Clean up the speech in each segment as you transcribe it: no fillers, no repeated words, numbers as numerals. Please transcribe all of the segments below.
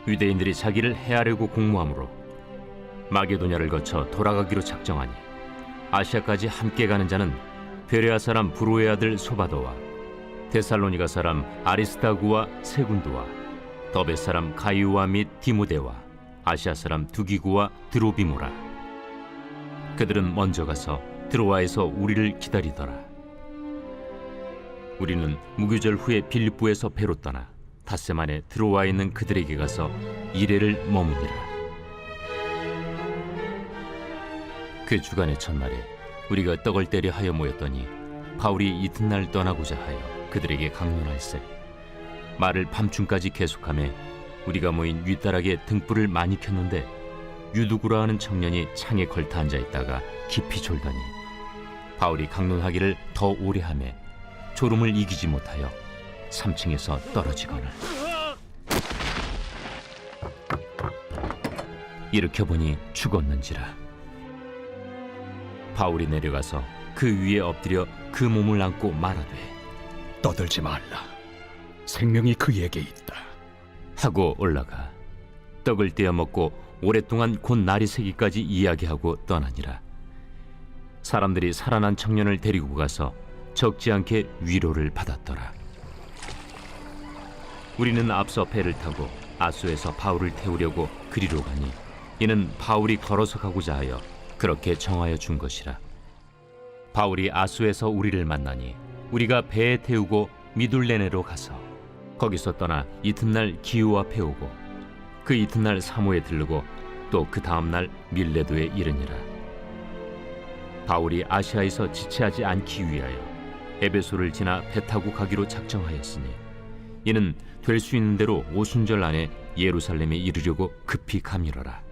유대인들이 자기를 해하려고 공모하므로 마게도냐를 거쳐 돌아가기로 작정하니 아시아까지 함께 가는 자는 베레아 사람 브로의 아들 소바도와 데살로니가 사람 아리스다구와 세군도와 더베 사람 가이오와 및 디모데와 아시아 사람 두기구와 드로비모라. 그들은 먼저 가서 드로아에서 우리를 기다리더라. 우리는 무교절 후에 빌립보에서 배로 떠나 닷새 만에 드로아에 있는 그들에게 가서 이레를 머무니라. 그 주간의 첫날에 우리가 떡을 때려 하여 모였더니 바울이 이튿날 떠나고자 하여 그들에게 강론할세 말을 밤중까지 계속하며 우리가 모인 윗다락에 등불을 많이 켰는데 유두구라 하는 청년이 창에 걸터 앉아 있다가 깊이 졸더니 바울이 강론하기를 더 오래 하며 졸음을 이기지 못하여 3층에서 떨어지거늘 일으켜 보니 죽었는지라. 바울이 내려가서 그 위에 엎드려 그 몸을 안고 말하되 떠들지 말라. 생명이 그에게 있다. 하고 올라가 떡을 떼어 먹고 오랫동안 곧 날이 새기까지 이야기하고 떠나니라. 사람들이 살아난 청년을 데리고 가서 적지 않게 위로를 받았더라. 우리는 앞서 배를 타고 아소에서 바울을 태우려고 그리로 가니 이는 바울이 걸어서 가고자 하여 그렇게 정하여 준 것이라. 바울이 아소에서 우리를 만나니 우리가 배에 태우고 미둘레네로 가서 거기서 떠나 이튿날 기오 앞에 오고 그 이튿날 사모에 들르고 또 그 다음날 밀레도에 이르니라. 바울이 아시아에서 지체하지 않기 위하여 에베소를 지나 배 타고 가기로 작정하였으니 이는 될 수 있는 대로 오순절 안에 예루살렘에 이르려고 급히 가밀어라.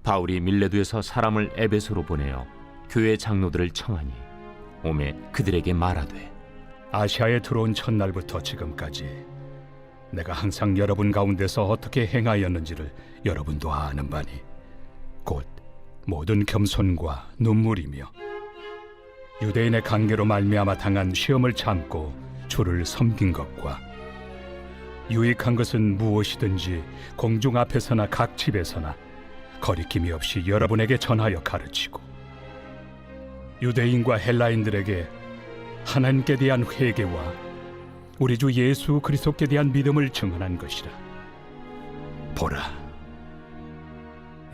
바울이 밀레도에서 사람을 에베소로 보내어 교회 장로들을 청하니 오매 그들에게 말하되 아시아에 들어온 첫날부터 지금까지 내가 항상 여러분 가운데서 어떻게 행하였는지를 여러분도 아는 바니 곧 모든 겸손과 눈물이며 유대인의 관계로 말미암아 당한 시험을 참고 주를 섬긴 것과 유익한 것은 무엇이든지 공중 앞에서나 각 집에서나 거리낌이 없이 여러분에게 전하여 가르치고 유대인과 헬라인들에게 하나님께 대한 회개와 우리 주 예수 그리스도께 대한 믿음을 증언한 것이라. 보라,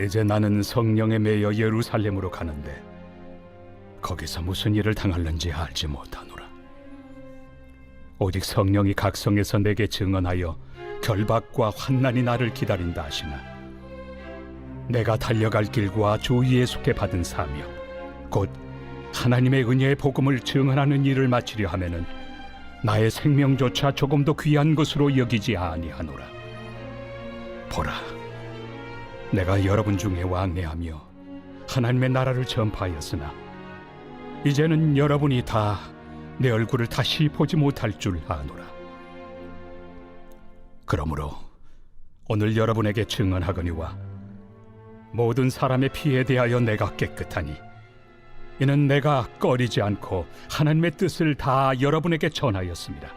이제 나는 성령에 매여 예루살렘으로 가는데 거기서 무슨 일을 당할는지 알지 못하노라. 오직 성령이 각성에서 내게 증언하여 결박과 환난이 나를 기다린다 하시나 내가 달려갈 길과 주 예수께 받은 사명 곧 하나님의 은혜의 복음을 증언하는 일을 마치려 하면은 나의 생명조차 조금도 귀한 것으로 여기지 아니하노라. 보라, 내가 여러분 중에 왕래하며 하나님의 나라를 전파하였으나 이제는 여러분이 다 내 얼굴을 다시 보지 못할 줄 아노라. 그러므로 오늘 여러분에게 증언하거니와 모든 사람의 피에 대하여 내가 깨끗하니 이는 내가 꺼리지 않고 하나님의 뜻을 다 여러분에게 전하였습니다.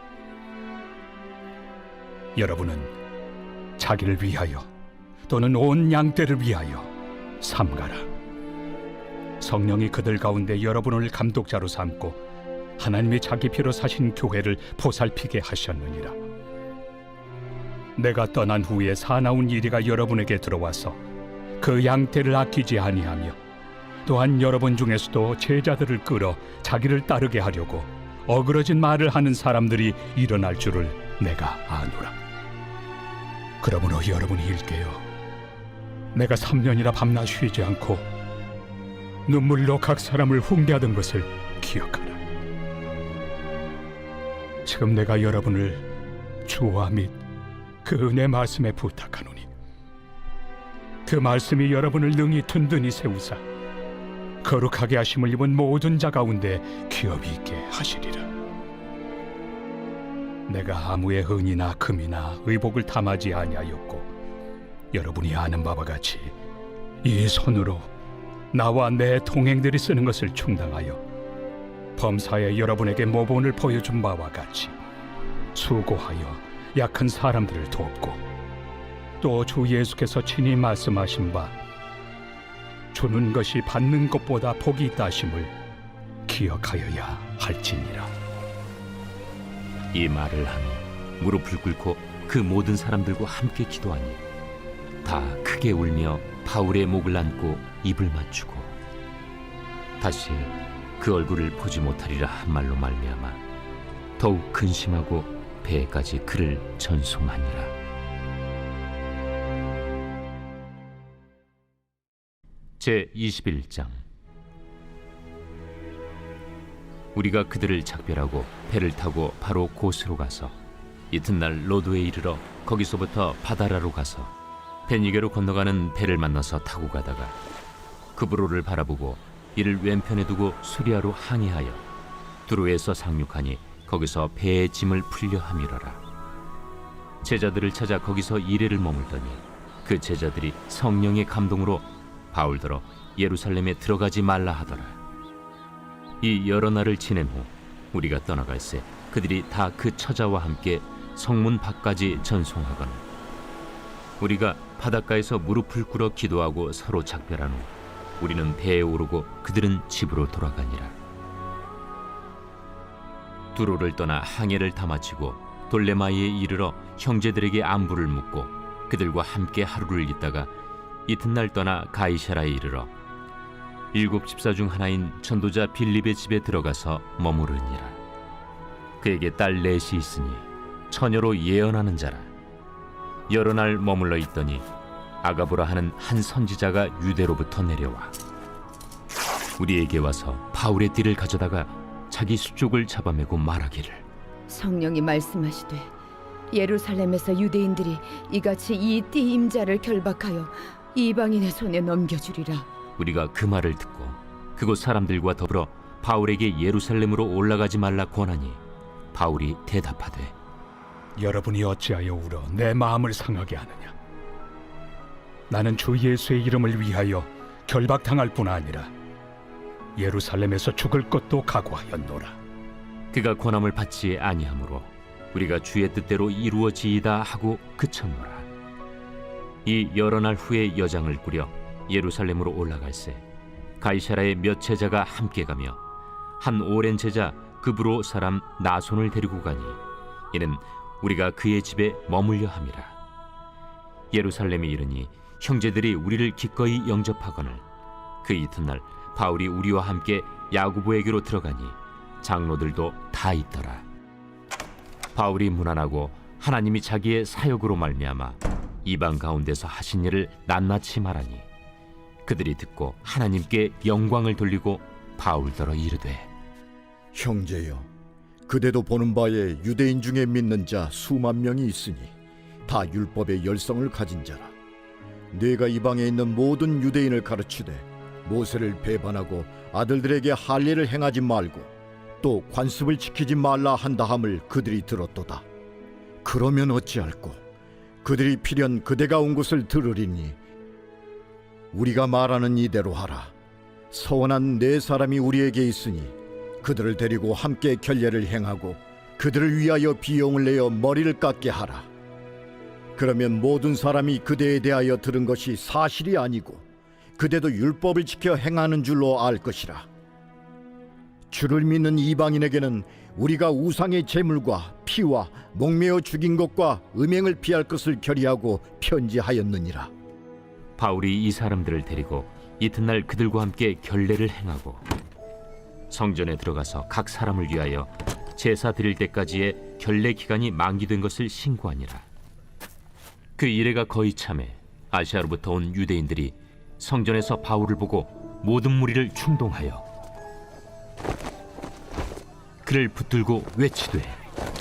여러분은 자기를 위하여 또는 온 양떼를 위하여 삼가라. 성령이 그들 가운데 여러분을 감독자로 삼고 하나님이 자기 피로 사신 교회를 보살피게 하셨느니라. 내가 떠난 후에 사나운 이리가 여러분에게 들어와서 그 양떼를 아끼지 아니하며 또한 여러분 중에서도 제자들을 끌어 자기를 따르게 하려고 어그러진 말을 하는 사람들이 일어날 줄을 내가 아노라. 그러므로 여러분이 일깨어 내가 3년이나 밤낮 쉬지 않고 눈물로 각 사람을 훈계하던 것을 기억하라. 지금 내가 여러분을 주와 및 그 은혜 말씀에 부탁하노니 그 말씀이 여러분을 능히 든든히 세우사 거룩하게 하심을 입은 모든 자 가운데 기업이 있게 하시리라. 내가 아무의 은이나 금이나 의복을 탐하지 아니하였고 여러분이 아는 바와 같이 이 손으로 나와 내 동행들이 쓰는 것을 충당하여 범사에 여러분에게 모본을 보여준 바와 같이 수고하여 약한 사람들을 돕고 또 주 예수께서 친히 말씀하신 바 주는 것이 받는 것보다 복이 있다심을 기억하여야 할지니라. 이 말을 하며 무릎을 꿇고 그 모든 사람들과 함께 기도하니 다 크게 울며 바울의 목을 안고 입을 맞추고 다시 그 얼굴을 보지 못하리라 한 말로 말미암아 더욱 근심하고 배에까지 그를 전송하니라. 제 21장. 우리가 그들을 작별하고 배를 타고 바로 고스로 가서 이튿날 로도에 이르러 거기서부터 바다라로 가서 베니게로 건너가는 배를 만나서 타고 가다가 그브로를 바라보고 이를 왼편에 두고 수리아로 항해하여 두로에서 상륙하니 거기서 배의 짐을 풀려 함이러라. 제자들을 찾아 거기서 이레를 머물더니 그 제자들이 성령의 감동으로 바울더러 예루살렘에 들어가지 말라 하더라. 이 여러 날을 지낸 후 우리가 떠나갈새 그들이 다 그 처자와 함께 성문 밖까지 전송하거늘 우리가 바닷가에서 무릎을 꿇어 기도하고 서로 작별한 후 우리는 배에 오르고 그들은 집으로 돌아가니라. 두로를 떠나 항해를 다 마치고 돌레마이에 이르러 형제들에게 안부를 묻고 그들과 함께 하루를 있다가 이튿날 떠나 가이사라에 이르러 7 집사 중 하나인 전도자 빌립의 집에 들어가서 머무르니라. 그에게 딸 넷이 있으니 처녀로 예언하는 자라. 여러 날 머물러 있더니 아가보라 하는 한 선지자가 유대로부터 내려와 우리에게 와서 바울의 띠를 가져다가 자기 수족을 잡아매고 말하기를 성령이 말씀하시되 예루살렘에서 유대인들이 이같이 이 띠 임자를 결박하여 이방인의 손에 넘겨주리라. 우리가 그 말을 듣고 그곳 사람들과 더불어 바울에게 예루살렘으로 올라가지 말라 권하니 바울이 대답하되 여러분이 어찌하여 울어 내 마음을 상하게 하느냐. 나는 주 예수의 이름을 위하여 결박당할 뿐 아니라 예루살렘에서 죽을 것도 각오하였노라. 그가 권함을 받지 아니하므로 우리가 주의 뜻대로 이루어지이다 하고 그쳤노라. 이 여러 날 후에 여장을 꾸려 예루살렘으로 올라갈새 가이사라의 몇 제자가 함께 가며 한 오랜 제자 그브로 사람 나손을 데리고 가니 이는 우리가 그의 집에 머물려 함이라. 예루살렘에 이르니 형제들이 우리를 기꺼이 영접하거늘 그 이튿날 바울이 우리와 함께 야고보에게로 들어가니 장로들도 다 있더라. 바울이 문안하고 하나님이 자기의 사역으로 말미암아 이방 가운데서 하신 일을 낱낱이 말하니 그들이 듣고 하나님께 영광을 돌리고 바울더러 이르되 형제여, 그대도 보는 바에 유대인 중에 믿는 자 수만 명이 있으니 다 율법의 열성을 가진 자라. 네가 이방에 있는 모든 유대인을 가르치되 모세를 배반하고 아들들에게 할례를 행하지 말고 또 관습을 지키지 말라 한다함을 그들이 들었도다. 그러면 어찌할꼬? 그들이 필연 그대가 온 곳을 들으리니 우리가 말하는 이대로 하라. 서원한 네 사람이 우리에게 있으니 그들을 데리고 함께 결례를 행하고 그들을 위하여 비용을 내어 머리를 깎게 하라. 그러면 모든 사람이 그대에 대하여 들은 것이 사실이 아니고 그대도 율법을 지켜 행하는 줄로 알 것이라. 주를 믿는 이방인에게는 우리가 우상의 제물과 피와 목매어 죽인 것과 음행을 피할 것을 결의하고 편지하였느니라. 바울이 이 사람들을 데리고 이튿날 그들과 함께 결례를 행하고 성전에 들어가서 각 사람을 위하여 제사 드릴 때까지의 결례 기간이 만기된 것을 신고하니라. 그 이래가 거의 참에 아시아로부터 온 유대인들이 성전에서 바울을 보고 모든 무리를 충동하여 그를 붙들고 외치되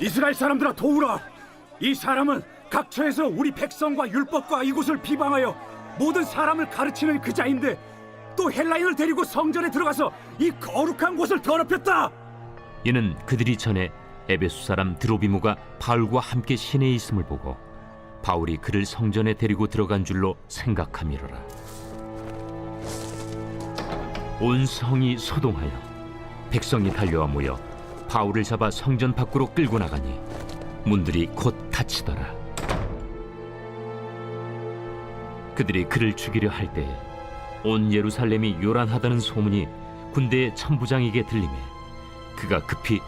이스라엘 사람들아 도우라. 이 사람은 각처에서 우리 백성과 율법과 이곳을 비방하여 모든 사람을 가르치는 그 자인데 또 헬라인을 데리고 성전에 들어가서 이 거룩한 곳을 더럽혔다. 이는 그들이 전에 에베소 사람 드로비모가 바울과 함께 시내에 있음을 보고 바울이 그를 성전에 데리고 들어간 줄로 생각함이로라. 온 성이 소동하여 백성이 달려와 모여 바울을 잡아 성전 밖으로 끌고 나가니 문들이 곧 닫히더라. 그들이 그를 죽이려 할 때에 온 예루살렘이 요란하다는 소문이 군대의 천부장에게 들리매 그가 급히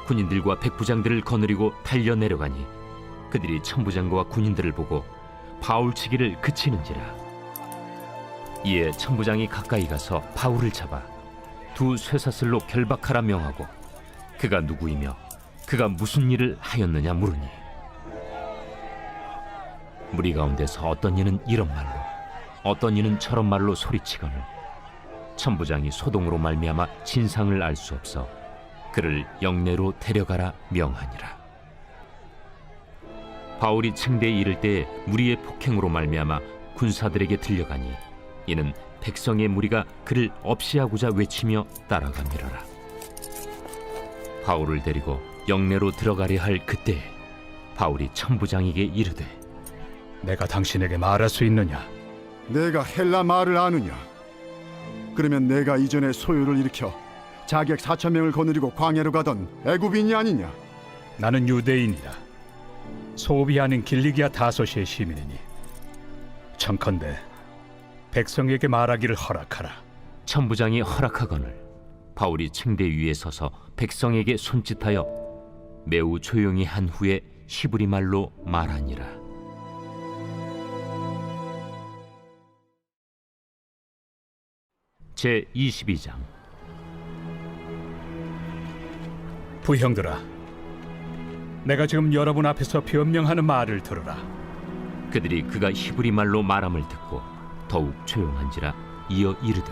군인들과 백부장들을 거느리고 달려 내려가니 그들이 천부장과 군인들을 보고 바울치기를 그치는지라. 이에 천부장이 가까이 가서 바울을 잡아 두 쇠사슬로 결박하라 명하고 그가 누구이며 그가 무슨 일을 하였느냐 물으니 무리 가운데서 어떤 이는 이런 말로 어떤 이는 저런 말로 소리치거늘 천부장이 소동으로 말미암아 진상을 알 수 없어 그를 영내로 데려가라 명하니라. 바울이 층대에 이를 때에 무리의 폭행으로 말미암아 군사들에게 들려가니 이는 백성의 무리가 그를 없이하고자 외치며 따라가미러라. 바울을 데리고 영내로 들어가려 할 그때에 바울이 천부장에게 이르되 내가 당신에게 말할 수 있느냐? 내가 헬라 말을 아느냐? 그러면 내가 이전에 소요를 일으켜 자객 4,000명을 거느리고 광야로 가던 애굽인이 아니냐? 나는 유대인이라 소비하는 길리기아 다소시의 시민이니 청컨대 백성에게 말하기를 허락하라. 천부장이 허락하거늘 바울이 층대 위에 서서 백성에게 손짓하여 매우 조용히 한 후에 히브리 말로 말하니라. 제 22장. 부형들아, 내가 지금 여러분 앞에서 변명하는 말을 들으라. 그들이 그가 히브리 말로 말함을 듣고 더욱 조용한지라 이어 이르되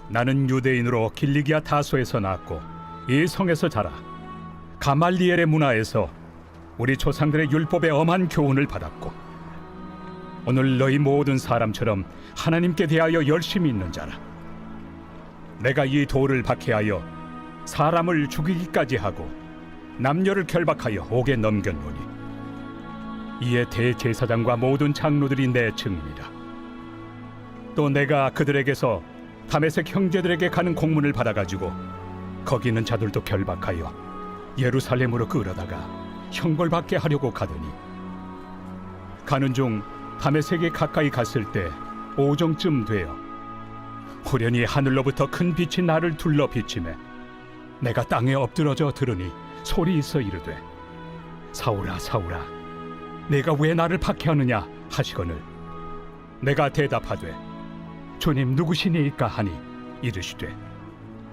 나는 유대인으로 길리기아 다소에서 낳았고 이 성에서 자라 가말리엘의 문화에서 우리 조상들의 율법의 엄한 교훈을 받았고 오늘 너희 모든 사람처럼 하나님께 대하여 열심히 있는 자라. 내가 이 돌을 박해하여 사람을 죽이기까지 하고 남녀를 결박하여 옥에 넘겼노니 이에 대제사장과 모든 장로들이 내 증인이라. 또 내가 그들에게서 다메섹 형제들에게 가는 공문을 받아가지고 거기 있는 자들도 결박하여 예루살렘으로 끌어다가 형벌받게 하려고 가더니 가는 중 다메섹에 가까이 갔을 때 오정쯤 되어 호련히 하늘로부터 큰 빛이 나를 둘러 비치매 내가 땅에 엎드러져 들으니 소리 있어 이르되 사울아 사울아 내가 왜 나를 박해하느냐 하시거늘 내가 대답하되 주님 누구시니이까 하니 이르시되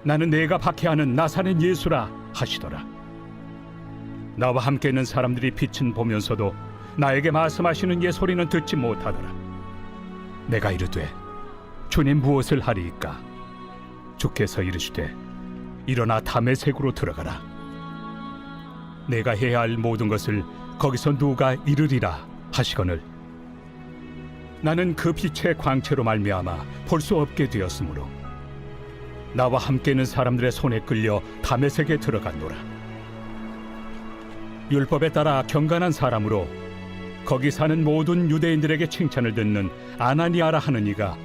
나는 내가 박해하는 나사렛 예수라 하시더라. 나와 함께 있는 사람들이 빛은 보면서도 나에게 말씀하시는 예 소리는 듣지 못하더라. 내가 이르되 주님 무엇을 하리이까? 주께서 이르시되 일어나 다메섹으로 들어가라. 내가 해야 할 모든 것을 거기서 누가 이르리라 하시거늘 나는 그 빛의 광채로 말미암아 볼 수 없게 되었으므로 나와 함께 있는 사람들의 손에 끌려 다메섹에 들어갔노라. 율법에 따라 경건한 사람으로 거기 사는 모든 유대인들에게 칭찬을 듣는 아나니아라 하는 이가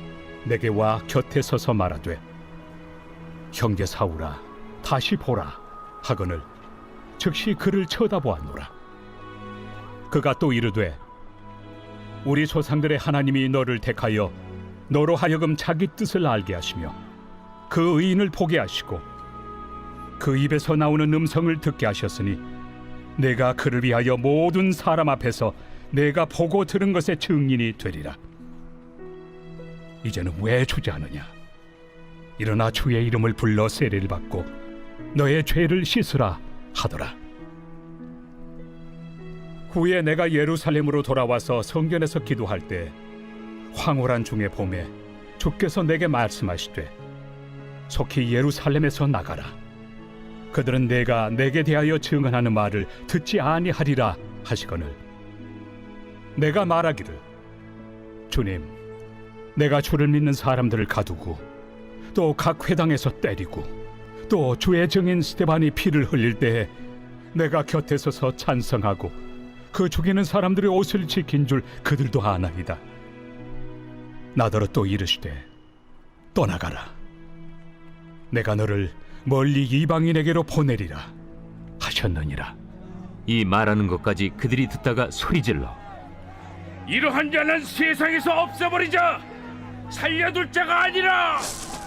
내게 와 곁에 서서 말하되 형제 사울아 다시 보라 하거늘 즉시 그를 쳐다보았노라. 그가 또 이르되 우리 조상들의 하나님이 너를 택하여 너로 하여금 자기 뜻을 알게 하시며 그 의인을 보게 하시고 그 입에서 나오는 음성을 듣게 하셨으니 내가 그를 위하여 모든 사람 앞에서 내가 보고 들은 것의 증인이 되리라. 이제는 왜 주저하느냐? 일어나 주의 이름을 불러 세례를 받고 너의 죄를 씻으라 하더라. 후에 내가 예루살렘으로 돌아와서 성전에서 기도할 때 황홀한 중에 봄에 주께서 내게 말씀하시되 속히 예루살렘에서 나가라. 그들은 내가 내게 대하여 증언하는 말을 듣지 아니하리라 하시거늘 내가 말하기를 주님 내가 주를 믿는 사람들을 가두고 또 각 회당에서 때리고 또 주의 증인 스데반이 피를 흘릴 때에 내가 곁에 서서 찬성하고 그 죽이는 사람들의 옷을 지킨 줄 그들도 아나이다. 나더러 또 이르시되 떠나가라. 내가 너를 멀리 이방인에게로 보내리라 하셨느니라. 이 말하는 것까지 그들이 듣다가 소리질러 이러한 자는 세상에서 없애버리자. 살려둘 자가 아니라.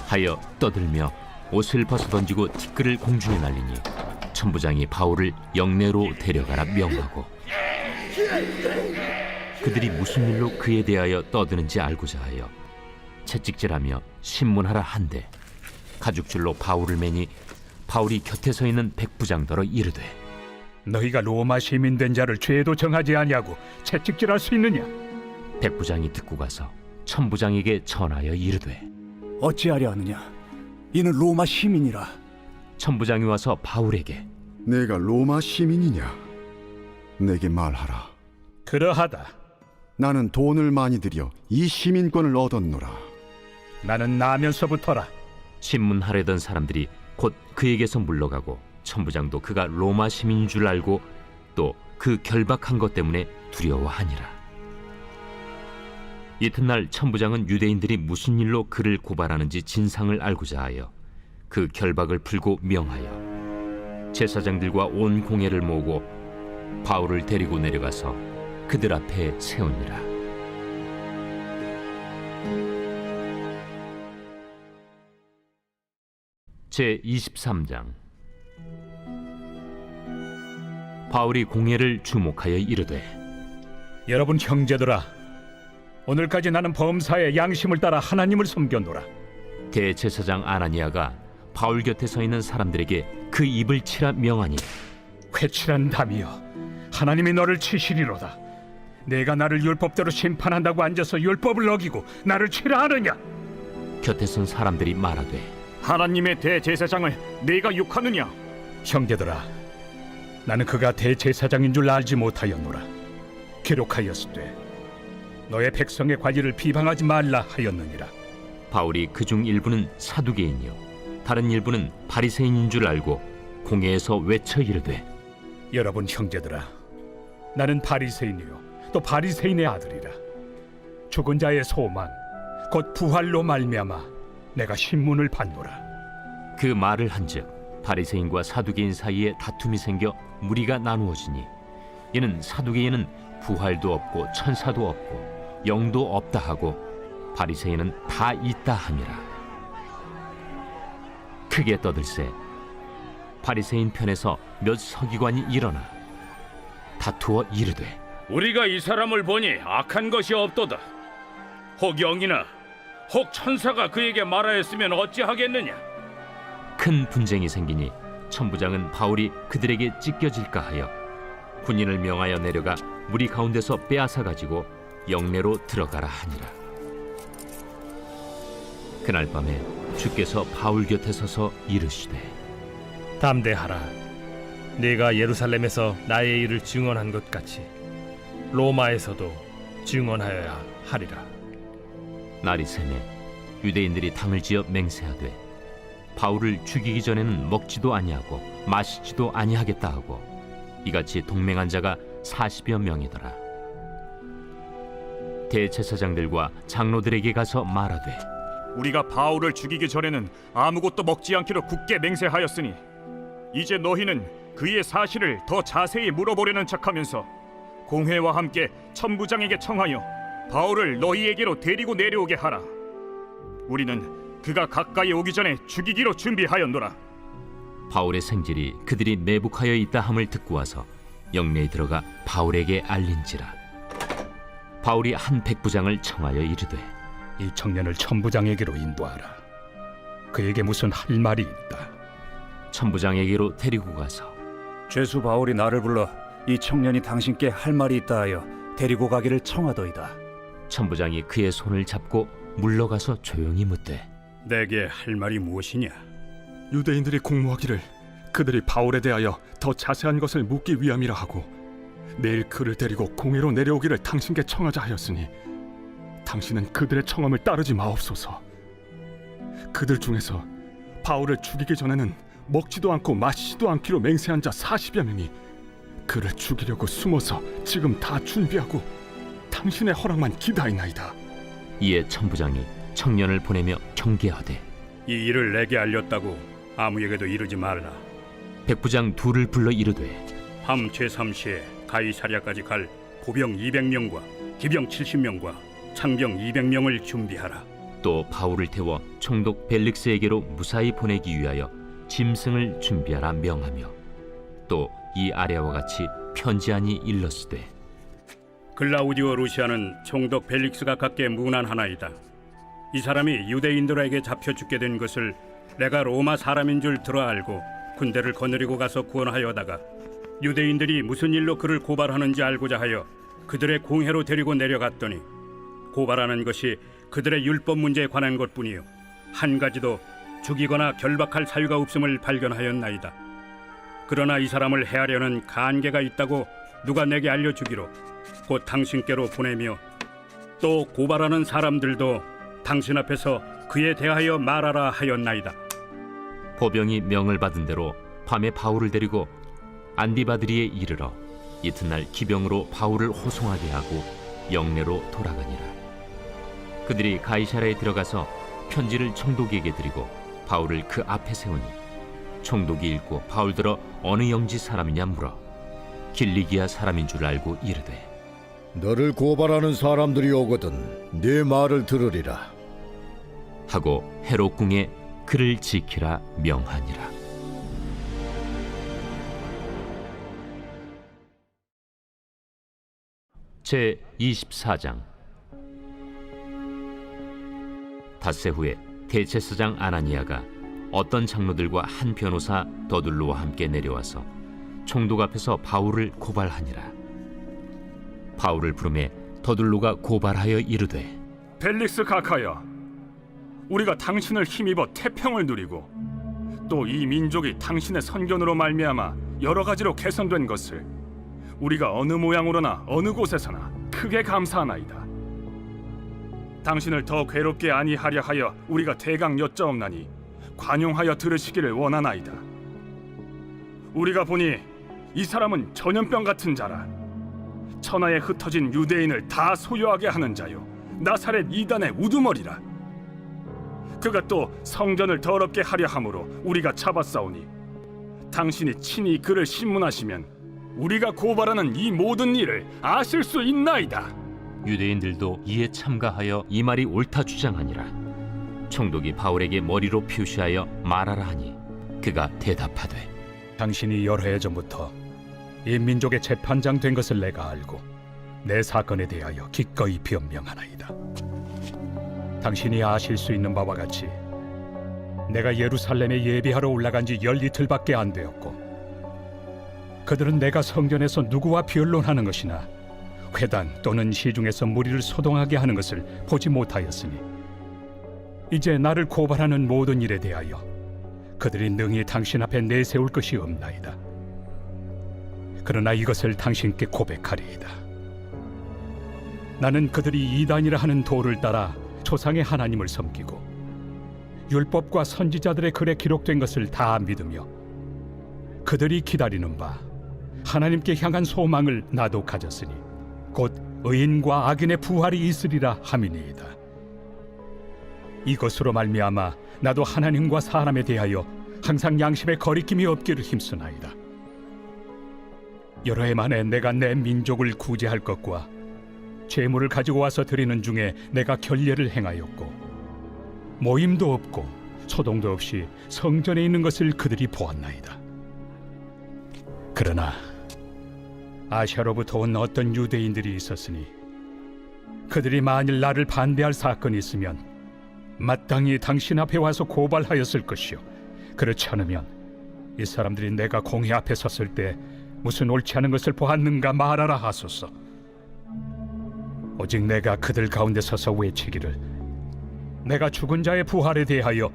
하여 떠들며 옷을 벗어던지고 티끌을 공중에 날리니 천부장이 바울을 영내로 데려가라 명하고 그들이 무슨 일로 그에 대하여 떠드는지 알고자 하여 채찍질하며 신문하라 한데 가죽줄로 바울을 매니 바울이 곁에 서 있는 백부장더러 이르되 너희가 로마 시민 된 자를 죄도 정하지 아니하고 채찍질할 수 있느냐? 백부장이 듣고 가서 천부장에게 전하여 이르되 어찌하려 하느냐? 이는 로마 시민이라. 천부장이 와서 바울에게 내가 로마 시민이냐? 내게 말하라. 그러하다. 나는 돈을 많이 들여 이 시민권을 얻었노라. 나는 나면서부터라. 신문하려던 사람들이 곧 그에게서 물러가고 천부장도 그가 로마 시민인 줄 알고 또 그 결박한 것 때문에 두려워하니라. 이튿날 천부장은 유대인들이 무슨 일로 그를 고발하는지 진상을 알고자 하여 그 결박을 풀고 명하여 제사장들과 온 공회를 모으고 바울을 데리고 내려가서 그들 앞에 세우니라. 제23장. 바울이 공회를 주목하여 이르되 여러분 형제들아, 오늘까지 나는 범사의 양심을 따라 하나님을 섬겼노라. 대제사장 아나니아가 바울 곁에 서 있는 사람들에게 그 입을 치라 명하니 회칠한 담이여, 하나님이 너를 치시리로다. 내가 나를 율법대로 심판한다고 앉아서 율법을 어기고 나를 치라 하느냐? 곁에 선 사람들이 말하되 하나님의 대제사장을 네가 욕하느냐? 형제들아, 나는 그가 대제사장인 줄 알지 못하였노라. 기록하였으되 너의 백성의 관리를 비방하지 말라 하였느니라. 바울이 그중 일부는 사두개인이요 다른 일부는 바리새인인 줄 알고 공회에서 외쳐 이르되 여러분 형제들아, 나는 바리새인이요 또 바리새인의 아들이라. 죽은 자의 소망 곧 부활로 말미암아 내가 신문을 받노라. 그 말을 한즉 바리새인과 사두개인 사이에 다툼이 생겨 무리가 나누어지니 이는 사두개인은 부활도 없고 천사도 없고 영도 없다 하고 바리새인은 다 있다 함이라. 크게 떠들세 바리새인 편에서 몇 서기관이 일어나 다투어 이르되 우리가 이 사람을 보니 악한 것이 없도다. 혹 영이나 혹 천사가 그에게 말하였으면 어찌하겠느냐? 큰 분쟁이 생기니 천부장은 바울이 그들에게 찢겨질까 하여 군인을 명하여 내려가 무리 가운데서 빼앗아 가지고 영내로 들어가라 하니라. 그날 밤에 주께서 바울 곁에 서서 이르시되 담대하라. 네가 예루살렘에서 나의 일을 증언한 것 같이 로마에서도 증언하여야 하리라. 날이 새매 유대인들이 당을 지어 맹세하되 바울을 죽이기 전에는 먹지도 아니하고 마시지도 아니하겠다 하고 이같이 동맹한 자가 40여 명이더라. 대제사장들과 장로들에게 가서 말하되 우리가 바울을 죽이기 전에는 아무것도 먹지 않기로 굳게 맹세하였으니 이제 너희는 그의 사실을 더 자세히 물어보려는 척하면서 공회와 함께 천부장에게 청하여 바울을 너희에게로 데리고 내려오게 하라. 우리는 그가 가까이 오기 전에 죽이기로 준비하였노라. 바울의 생질이 그들이 매복하여 있다 함을 듣고 와서 영내에 들어가 바울에게 알린지라. 바울이 한 백부장을 청하여 이르되 이 청년을 천부장에게로 인도하라. 그에게 무슨 할 말이 있다. 천부장에게로 데리고 가서 죄수 바울이 나를 불러 이 청년이 당신께 할 말이 있다 하여 데리고 가기를 청하더이다. 천부장이 그의 손을 잡고 물러가서 조용히 묻되 내게 할 말이 무엇이냐? 유대인들이 공모하기를 그들이 바울에 대하여 더 자세한 것을 묻기 위함이라 하고 내일 그를 데리고 공회로 내려오기를 당신께 청하자 하였으니 당신은 그들의 청함을 따르지 마옵소서. 그들 중에서 바울을 죽이기 전에는 먹지도 않고 마시지도 않기로 맹세한 자 40여 명이 그를 죽이려고 숨어서 지금 다 준비하고 당신의 허락만 기다리나이다. 이에 천부장이 청년을 보내며 경계하되 이 일을 내게 알렸다고 아무에게도 이르지 말라. 백부장 둘을 불러 이르되 함 제3시에 가이사랴까지 갈 보병 200명과 기병 70명과 창병 200명을 준비하라. 또 바울을 태워 총독 벨릭스에게로 무사히 보내기 위하여 짐승을 준비하라 명하며 또 이 아래와 같이 편지하니 일렀으되 글라우디오 루시아는 총독 벨릭스가 갖게 문안하나이다. 이 사람이 유대인들에게 잡혀 죽게 된 것을 내가 로마 사람인 줄 들어 알고 군대를 거느리고 가서 구원하여다가 유대인들이 무슨 일로 그를 고발하는지 알고자 하여 그들의 공회로 데리고 내려갔더니 고발하는 것이 그들의 율법 문제에 관한 것뿐이요 한 가지도 죽이거나 결박할 사유가 없음을 발견하였나이다. 그러나 이 사람을 해하려는 간계가 있다고 누가 내게 알려주기로 곧 당신께로 보내며 또 고발하는 사람들도 당신 앞에서 그에 대하여 말하라 하였나이다. 보병이 명을 받은 대로 밤에 바울을 데리고 안디바드리에 이르러 이튿날 기병으로 바울을 호송하게 하고 영내로 돌아가니라. 그들이 가이사랴에 들어가서 편지를 총독에게 드리고 바울을 그 앞에 세우니 총독이 읽고 바울더러 어느 영지 사람이냐 물어 길리기아 사람인 줄 알고 이르되 너를 고발하는 사람들이 오거든 네 말을 들으리라 하고 헤롯 궁에 그를 지키라 명하니라. 제 24장. 닷새 후에 대제사장 아나니아가 어떤 장로들과 한 변호사 더둘로와 함께 내려와서 총독 앞에서 바울을 고발하니라. 바울을 부르매 더둘로가 고발하여 이르되 벨릭스 각하여, 우리가 당신을 힘입어 태평을 누리고 또 이 민족이 당신의 선견으로 말미암아 여러 가지로 개선된 것을 우리가 어느 모양으로나 어느 곳에서나 크게 감사하나이다. 당신을 더 괴롭게 아니하려 하여 우리가 대강 여짜옵나니 관용하여 들으시기를 원하나이다. 우리가 보니 이 사람은 전염병 같은 자라. 천하에 흩어진 유대인을 다 소유하게 하는 자요 나사렛 이단의 우두머리라. 그가 또 성전을 더럽게 하려 함으로 우리가 잡았사오니 당신이 친히 그를 신문하시면 우리가 고발하는 이 모든 일을 아실 수 있나이다. 유대인들도 이에 참가하여 이 말이 옳다 주장하니라. 총독이 바울에게 머리로 표시하여 말하라 하니 그가 대답하되 당신이 여러 해 전부터 이 민족의 재판장 된 것을 내가 알고 내 사건에 대하여 기꺼이 변명하나이다. 당신이 아실 수 있는 바와 같이 내가 예루살렘에 예배하러 올라간 지 열이틀밖에 안 되었고 그들은 내가 성전에서 누구와 변론하는 것이나 회당 또는 시중에서 무리를 소동하게 하는 것을 보지 못하였으니 이제 나를 고발하는 모든 일에 대하여 그들이 능히 당신 앞에 내세울 것이 없나이다. 그러나 이것을 당신께 고백하리이다. 나는 그들이 이단이라 하는 도를 따라 조상의 하나님을 섬기고 율법과 선지자들의 글에 기록된 것을 다 믿으며 그들이 기다리는 바 하나님께 향한 소망을 나도 가졌으니 곧 의인과 악인의 부활이 있으리라 함이니이다. 이것으로 말미암아 나도 하나님과 사람에 대하여 항상 양심에 거리낌이 없기를 힘쓰나이다. 여러 해 만에 내가 내 민족을 구제할 것과 제물을 가지고 와서 드리는 중에 내가 결례를 행하였고 모임도 없고 소동도 없이 성전에 있는 것을 그들이 보았나이다. 그러나 아시아로부터 온 어떤 유대인들이 있었으니 그들이 만일 나를 반대할 사건이 있으면 마땅히 당신 앞에 와서 고발하였을 것이요 그렇지 않으면 이 사람들이 내가 공회 앞에 섰을 때 무슨 옳지 않은 것을 보았는가 말하라 하소서. 오직 내가 그들 가운데 서서 외치기를 내가 죽은 자의 부활에 대하여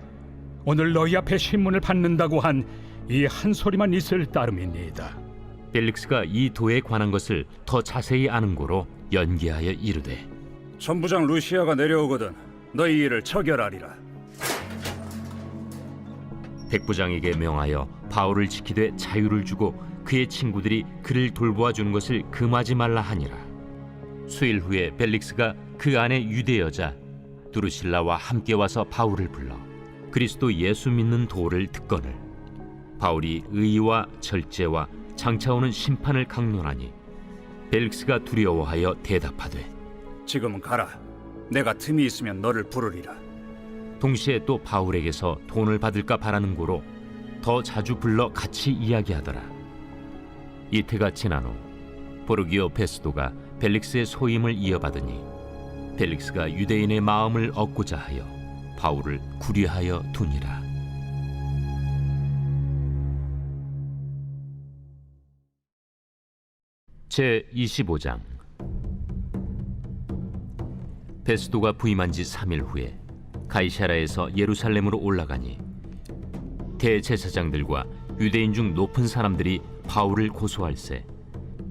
오늘 너희 앞에 신문을 받는다고 한 이 한 소리만 있을 따름이니이다. 벨릭스가 이 도에 관한 것을 더 자세히 아는 고로 연기하여 이르되 천부장 루시아가 내려오거든 너희 일을 처결하리라. 백부장에게 명하여 바울을 지키되 자유를 주고 그의 친구들이 그를 돌보아 주는 것을 금하지 말라 하니라. 수일 후에 벨릭스가 그 안에 유대 여자 두루실라와 함께 와서 바울을 불러 그리스도 예수 믿는 도를 듣거늘 바울이 의와 절제와 장차 오는 심판을 강론하니 벨릭스가 두려워하여 대답하되 지금 가라. 내가 틈이 있으면 너를 부르리라. 동시에 또 바울에게서 돈을 받을까 바라는 고로 더 자주 불러 같이 이야기하더라. 이태가 지난 후 포르기오 페스도가 벨릭스의 소임을 이어받으니 벨릭스가 유대인의 마음을 얻고자 하여 바울을 구류하여 두니라. 제 25장. 베스도가 부임한 지 3일 후에 가이사라에서 예루살렘으로 올라가니 대제사장들과 유대인 중 높은 사람들이 바울을 고소할세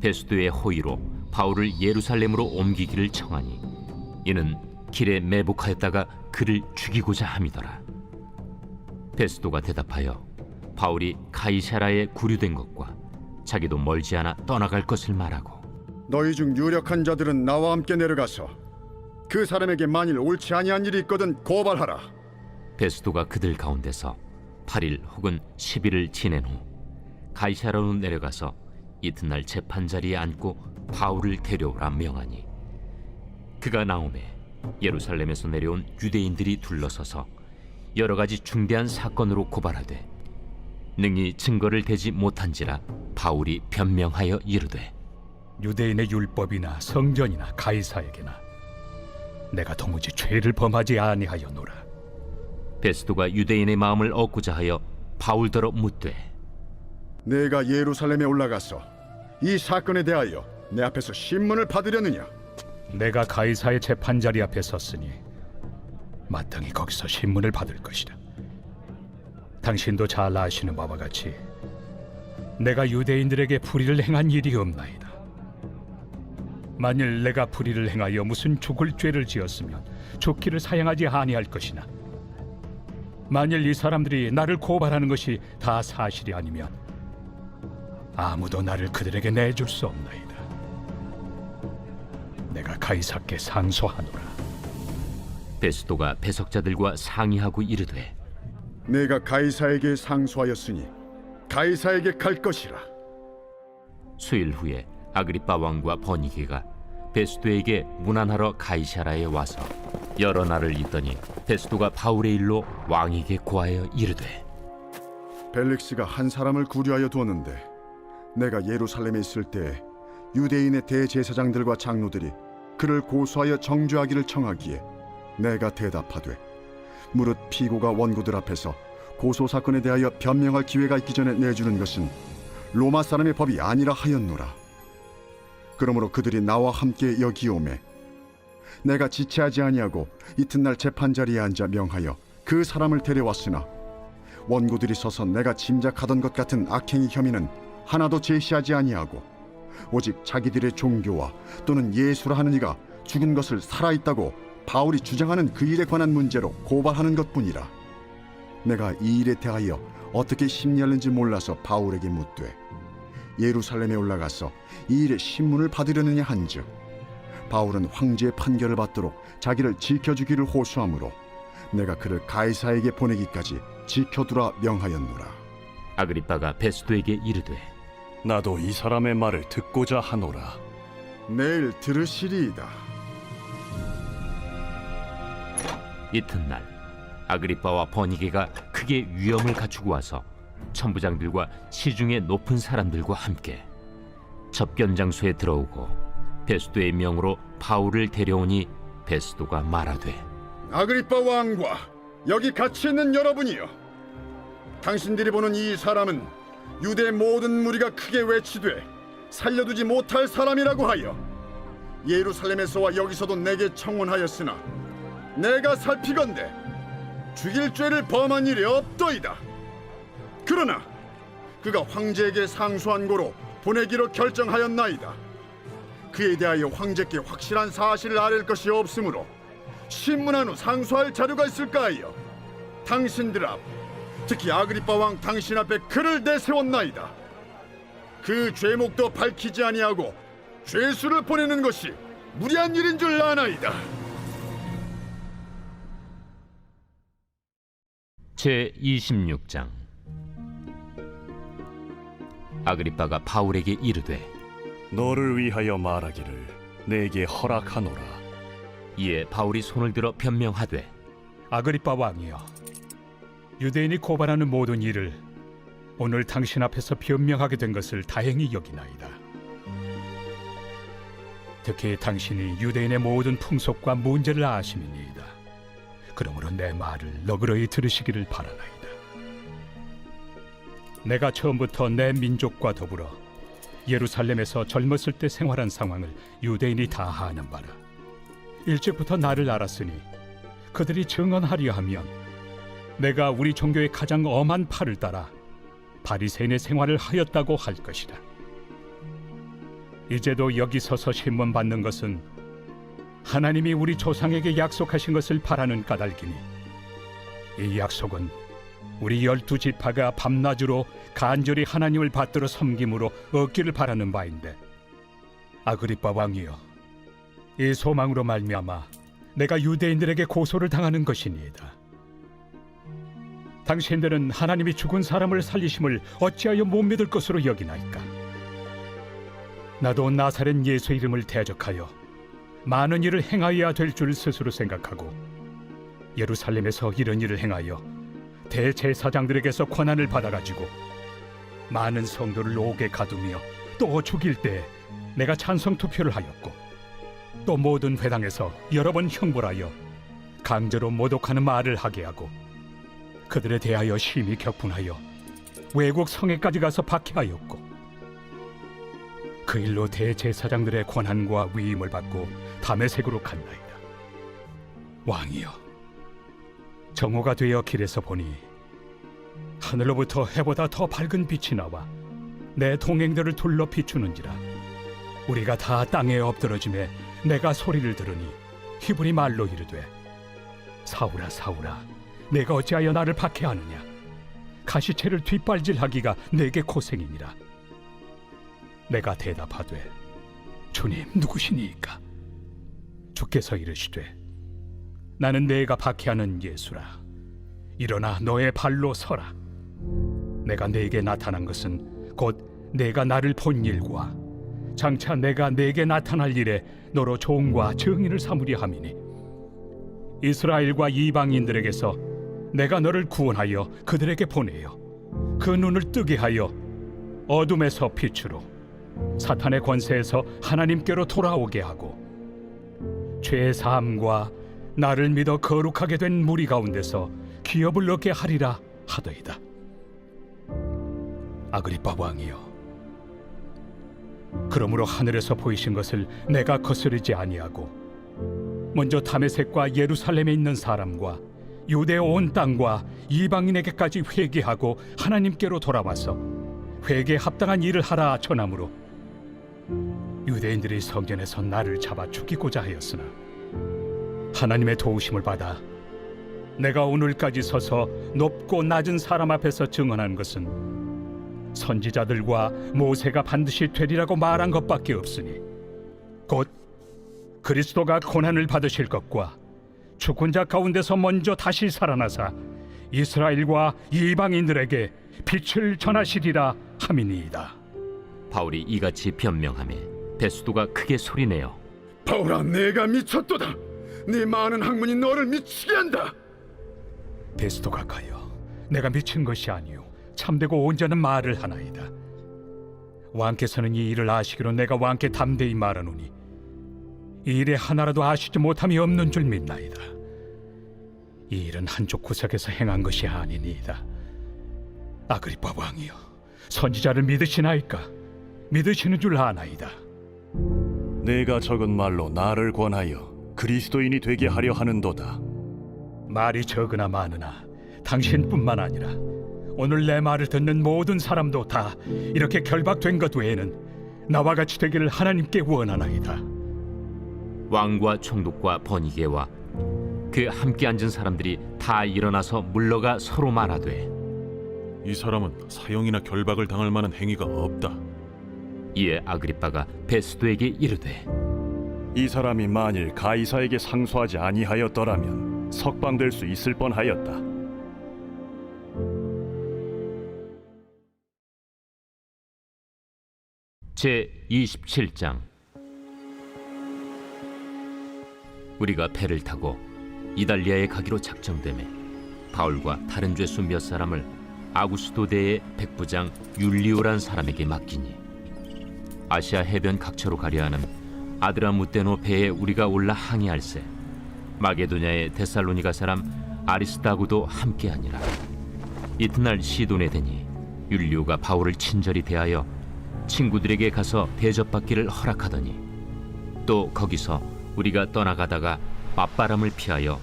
베스도의 호의로 바울을 예루살렘으로 옮기기를 청하니 이는 길에 매복하였다가 그를 죽이고자 함이더라. 베스도가 대답하여 바울이 가이사라에 구류된 것과 자기도 멀지 않아 떠나갈 것을 말하고 너희 중 유력한 자들은 나와 함께 내려가서 그 사람에게 만일 옳지 아니한 일이 있거든 고발하라. 베스도가 그들 가운데서 8일 혹은 10일을 지낸 후 가이사라로 내려가서 이튿날 재판 자리에 앉고 바울을 데려오라 명하니 그가 나오매 예루살렘에서 내려온 유대인들이 둘러서서 여러 가지 중대한 사건으로 고발하되 능히 증거를 대지 못한지라 바울이 변명하여 이르되 유대인의 율법이나 성전이나 가이사에게나 내가 도무지 죄를 범하지 아니하였노라. 베스도가 유대인의 마음을 얻고자 하여 바울더러 묻되 내가 예루살렘에 올라가서 이 사건에 대하여 내 앞에서 신문을 받으려느냐? 내가 가이사의 재판 자리 앞에 섰으니 마땅히 거기서 신문을 받을 것이라. 당신도 잘 아시는 바와 같이 내가 유대인들에게 불의를 행한 일이 없나이다. 만일 내가 불의를 행하여 무슨 죽을 죄를 지었으면 죽기를 사양하지 아니할 것이나 만일 이 사람들이 나를 고발하는 것이 다 사실이 아니면 아무도 나를 그들에게 내줄 수 없나이다. 내가 가이사께 상소하노라. 베스도가 배석자들과 상의하고 이르되 내가 가이사에게 상소하였으니 가이사에게 갈 것이라. 수일 후에 아그리빠 왕과 버니게가 베스도에게 문안하러 가이사라에 와서 여러 날을 있더니 베스도가 바울의 일로 왕에게 고하여 이르되 벨릭스가 한 사람을 구류하여 두었는데 내가 예루살렘에 있을 때 유대인의 대제사장들과 장로들이 그를 고소하여 정죄하기를 청하기에 내가 대답하되 무릇 피고가 원고들 앞에서 고소 사건에 대하여 변명할 기회가 있기 전에 내주는 것은 로마 사람의 법이 아니라 하였노라. 그러므로 그들이 나와 함께 여기 오매 내가 지체하지 아니하고 이튿날 재판 자리에 앉아 명하여 그 사람을 데려왔으나 원고들이 서서 내가 짐작하던 것 같은 악행의 혐의는 하나도 제시하지 아니하고 오직 자기들의 종교와 또는 예수라 하는 이가 죽은 것을 살아있다고 바울이 주장하는 그 일에 관한 문제로 고발하는 것뿐이라. 내가 이 일에 대하여 어떻게 심리하는지 몰라서 바울에게 묻되 예루살렘에 올라가서 이 일의 신문을 받으려느냐 한즉 바울은 황제의 판결을 받도록 자기를 지켜주기를 호소하므로 내가 그를 가이사에게 보내기까지 지켜두라 명하였노라. 아그리빠가 베스도에게 이르되 나도 이 사람의 말을 듣고자 하노라. 내일 들으시리이다. 이튿날 아그리빠와 버니게가 크게 위엄을 갖추고 와서 천부장들과 시중의 높은 사람들과 함께 접견 장소에 들어오고 베스도의 명으로 바울을 데려오니 베스도가 말하되 아그리빠 왕과 여기 같이 있는 여러분이여, 당신들이 보는 이 사람은 유대 모든 무리가 크게 외치되 살려두지 못할 사람이라고 하여 예루살렘에서와 여기서도 내게 청원하였으나 내가 살피건대 죽일 죄를 범한 일이 없더이다. 그러나 그가 황제에게 상소한 고로 보내기로 결정하였나이다. 그에 대하여 황제께 확실한 사실을 아랠 것이 없으므로 신문한 후 상소할 자료가 있을까 하여 당신들 앞, 특히 아그리빠 왕 당신 앞에 그를 내세웠나이다. 그 죄목도 밝히지 아니하고 죄수를 보내는 것이 무리한 일인 줄 아나이다. 제 26장. 아그리빠가 바울에게 이르되 너를 위하여 말하기를 내게 허락하노라. 이에 바울이 손을 들어 변명하되 아그리빠 왕이여, 유대인이 고발하는 모든 일을 오늘 당신 앞에서 변명하게 된 것을 다행히 여기나이다. 특히 당신이 유대인의 모든 풍속과 문제를 아심이니이다. 그러므로 내 말을 너그러이 들으시기를 바라나이다. 내가 처음부터 내 민족과 더불어 예루살렘에서 젊었을 때 생활한 상황을 유대인이 다 아는 바라. 일찍부터 나를 알았으니 그들이 증언하려 하면 내가 우리 종교의 가장 엄한 팔을 따라 바리새인의 생활을 하였다고 할 것이다. 이제도 여기 서서 신문 받는 것은 하나님이 우리 조상에게 약속하신 것을 바라는 까닭이니 이 약속은 우리 12지파가 밤낮으로 간절히 하나님을 받들어 섬김으로 얻기를 바라는 바인데, 아그리빠 왕이여, 이 소망으로 말미암아 내가 유대인들에게 고소를 당하는 것이니이다. 당신들은 하나님이 죽은 사람을 살리심을 어찌하여 못 믿을 것으로 여기나이까? 나도 나사렛 예수 이름을 대적하여 많은 일을 행하여야 될 줄 스스로 생각하고 예루살렘에서 이런 일을 행하여 대제사장들에게서 권한을 받아가지고 많은 성도를 옥에 가두며 또 죽일 때 내가 찬성 투표를 하였고, 또 모든 회당에서 여러 번 형벌하여 강제로 모독하는 말을 하게 하고 그들에 대하여 심히 격분하여 외국 성에까지 가서 박해하였고, 그 일로 대제사장들의 권한과 위임을 받고 다메섹으로 갔나이다. 왕이여, 정오가 되어 길에서 보니 하늘로부터 해보다 더 밝은 빛이 나와 내 동행들을 둘러 비추는지라. 우리가 다 땅에 엎드러짐에 내가 소리를 들으니 히브리 말로 이르되, 사울아 사울아, 내가 어찌하여 나를 박해하느냐? 가시채를 뒷발질하기가 내게 고생이니라. 내가 대답하되, 주님 누구시니이까? 주께서 이르시되, 나는 내가 박해하는 예수라. 일어나 너의 발로 서라. 내가 네게 나타난 것은 곧 내가 나를 본 일과 장차 내가 네게 나타날 일에 너로 종과 증인을 삼으려 함이니, 이스라엘과 이방인들에게서 내가 너를 구원하여 그들에게 보내어 그 눈을 뜨게 하여 어둠에서 빛으로, 사탄의 권세에서 하나님께로 돌아오게 하고, 죄 사함과 나를 믿어 거룩하게 된 무리 가운데서 기업을 얻게 하리라 하더이다. 아그리빠 왕이여, 그러므로 하늘에서 보이신 것을 내가 거스르지 아니하고 먼저 다메섹과 예루살렘에 있는 사람과 유대 온 땅과 이방인에게까지 회개하고 하나님께로 돌아와서 회개에 합당한 일을 하라 전함으로 유대인들이 성전에서 나를 잡아 죽이고자 하였으나 하나님의 도우심을 받아 내가 오늘까지 서서 높고 낮은 사람 앞에서 증언한 것은 선지자들과 모세가 반드시 되리라고 말한 것밖에 없으니, 곧 그리스도가 고난을 받으실 것과 죽은 자 가운데서 먼저 다시 살아나사 이스라엘과 이방인들에게 빛을 전하시리라 함이니이다. 바울이 이같이 변명하며 베스도가 크게 소리내어 바울아, 내가 미쳤도다. 네 많은 학문이 너를 미치게 한다. 베스도가 가여, 내가 미친 것이 아니요 참되고 온전한 말을 하나이다. 왕께서는 이 일을 아시기로 내가 왕께 담대히 말하노니 이 일에 하나라도 아시지 못함이 없는 줄 믿나이다. 이 일은 한쪽 구석에서 행한 것이 아니니이다. 아그리빠 왕이여, 선지자를 믿으시나이까? 믿으시는 줄 아나이다. 내가 적은 말로 나를 권하여 그리스도인이 되게 하려 하는도다. 말이 적으나 많으나 당신뿐만 아니라 오늘 내 말을 듣는 모든 사람도 다 이렇게 결박된 것 외에는 나와 같이 되기를 하나님께 원하나이다. 왕과 총독과 버니게와 그 함께 앉은 사람들이 다 일어나서 물러가 서로 말하되, 이 사람은 사형이나 결박을 당할 만한 행위가 없다. 이에 아그리빠가 베스도에게 이르되, 이 사람이 만일 가이사에게 상소하지 아니하였더라면 석방될 수 있을 뻔하였다. 제 27장. 우리가 배를 타고 이달리아에 가기로 작정되매 바울과 다른 죄수 몇 사람을 아구스도대의 백부장 율리오란 사람에게 맡기니 아시아 해변 각처로 가려 하는 아드라무테노 배에 우리가 올라 항해할세 마게도냐의 데살로니가 사람 아리스다고도 함께하니라. 이튿날 시돈에 되니 율리오가 바울을 친절히 대하여 친구들에게 가서 대접받기를 허락하더니 또 거기서 우리가 떠나가다가 맞바람을 피하여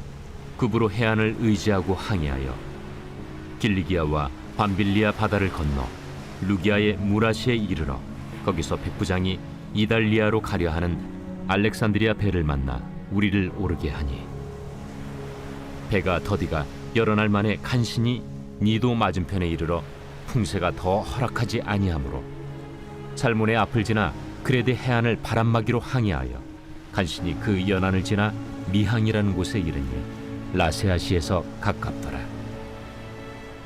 급으로 해안을 의지하고 항해하여 길리기아와 밤빌리아 바다를 건너 루기아의 무라시에 이르러 거기서 백부장이 이달리아로 가려 하는 알렉산드리아 배를 만나 우리를 오르게 하니 배가 더디가 여러 날 만에 간신히 니도 맞은편에 이르러 풍세가 더 허락하지 아니하므로 살몬의 앞을 지나 그레데 해안을 바람막이로 항해하여 간신히 그 연안을 지나 미항이라는 곳에 이르니 라세아시에서 가깝더라.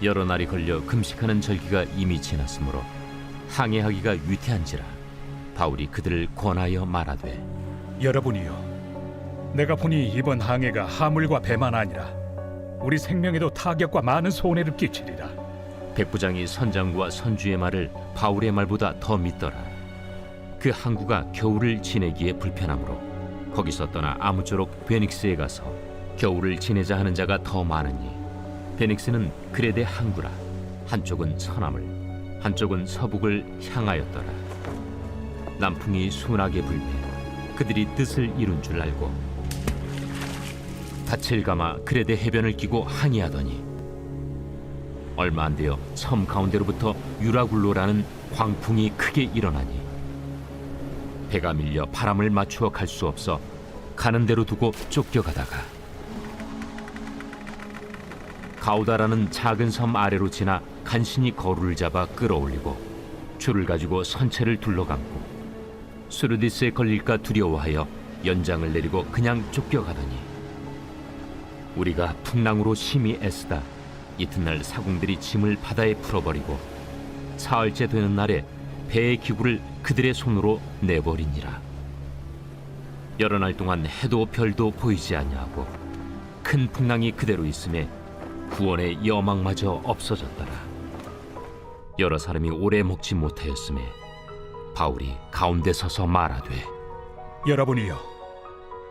여러 날이 걸려 금식하는 절기가 이미 지났으므로 항해하기가 위태한지라 바울이 그들을 권하여 말하되 여러분이여, 내가 보니 이번 항해가 하물과 배만 아니라 우리 생명에도 타격과 많은 손해를 끼치리라. 백부장이 선장과 선주의 말을 바울의 말보다 더 믿더라. 그 항구가 겨울을 지내기에 불편하므로 거기서 떠나 아무쪼록 베닉스에 가서 겨울을 지내자 하는 자가 더 많으니 베닉스는 그레데 항구라. 한쪽은 서남을 한쪽은 서북을 향하였더라. 남풍이 순하게 불매 그들이 뜻을 이룬 줄 알고 닻을 감아 그레데 해변을 끼고 항해하더니 얼마 안 되어 섬 가운데로부터 유라굴로라는 광풍이 크게 일어나니 배가 밀려 바람을 맞추어 갈 수 없어 가는 대로 두고 쫓겨가다가 가우다라는 작은 섬 아래로 지나 간신히 거루를 잡아 끌어올리고 줄을 가지고 선체를 둘러감고 수르디스에 걸릴까 두려워하여 연장을 내리고 그냥 쫓겨가더니 우리가 풍랑으로 심히 애쓰다 이튿날 사공들이 짐을 바다에 풀어버리고 사흘째 되는 날에 배의 기구를 그들의 손으로 내버리니라. 여러 날 동안 해도 별도 보이지 아니하고 큰 풍랑이 그대로 있음에 구원의 여망마저 없어졌더라. 여러 사람이 오래 먹지 못하였음에 바울이 가운데 서서 말하되 여러분이여,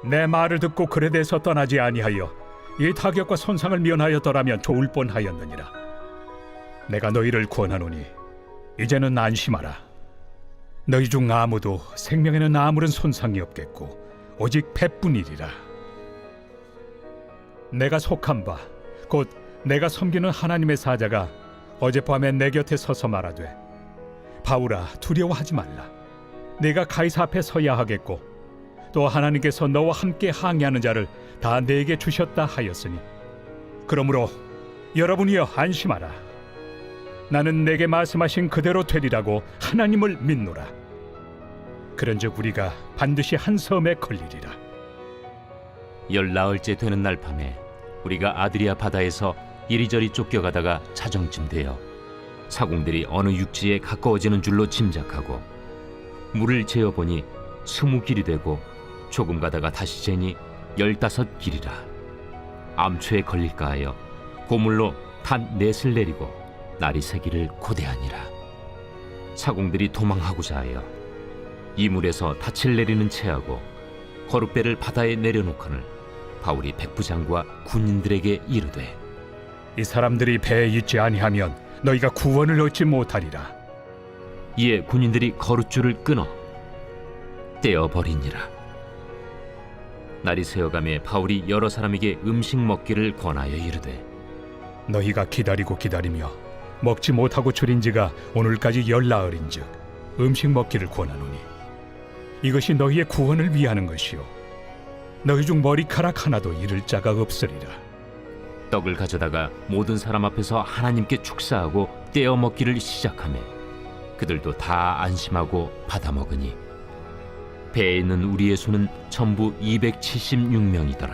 내 말을 듣고 그레데에서 떠나지 아니하여 이 타격과 손상을 면하였더라면 좋을 뻔하였느니라. 내가 너희를 권하노니 이제는 안심하라. 너희 중 아무도 생명에는 아무런 손상이 없겠고 오직 배뿐이리라. 내가 속한 바 곧 내가 섬기는 하나님의 사자가 어젯밤에 내 곁에 서서 말하되 바울아, 두려워하지 말라. 내가 가이사 앞에 서야 하겠고 또 하나님께서 너와 함께 항해하는 자를 다 내게 주셨다 하였으니 그러므로 여러분이여 안심하라. 나는 내게 말씀하신 그대로 되리라고 하나님을 믿노라. 그런즉 우리가 반드시 한 섬에 걸리리라. 열나흘째 되는 날 밤에 우리가 아드리아 바다에서 이리저리 쫓겨가다가 자정쯤 되어 사공들이 어느 육지에 가까워지는 줄로 짐작하고 물을 재어보니 20길이 되고 조금 가다가 다시 재니 15길이라. 암초에 걸릴까 하여 고물로 단 넷을 내리고 날이 새기를 고대하니라. 사공들이 도망하고자 하여 이물에서 닻을 내리는 채하고 거룻배를 바다에 내려놓거늘 바울이 백부장과 군인들에게 이르되 이 사람들이 배에 있지 아니하면 너희가 구원을 얻지 못하리라. 이에 군인들이 거룻줄을 끊어 떼어버리니라. 날이 새어가매 바울이 여러 사람에게 음식 먹기를 권하여 이르되 너희가 기다리고 기다리며 먹지 못하고 줄인 지가 오늘까지 열나흘인즉 음식 먹기를 권하노니 이것이 너희의 구원을 위하는 것이요 너희 중 머리카락 하나도 잃을 자가 없으리라. 떡을 가져다가 모든 사람 앞에서 하나님께 축사하고 떼어 먹기를 시작하매 그들도 다 안심하고 받아 먹으니 배에 있는 우리의 수는 전부 276명이더라.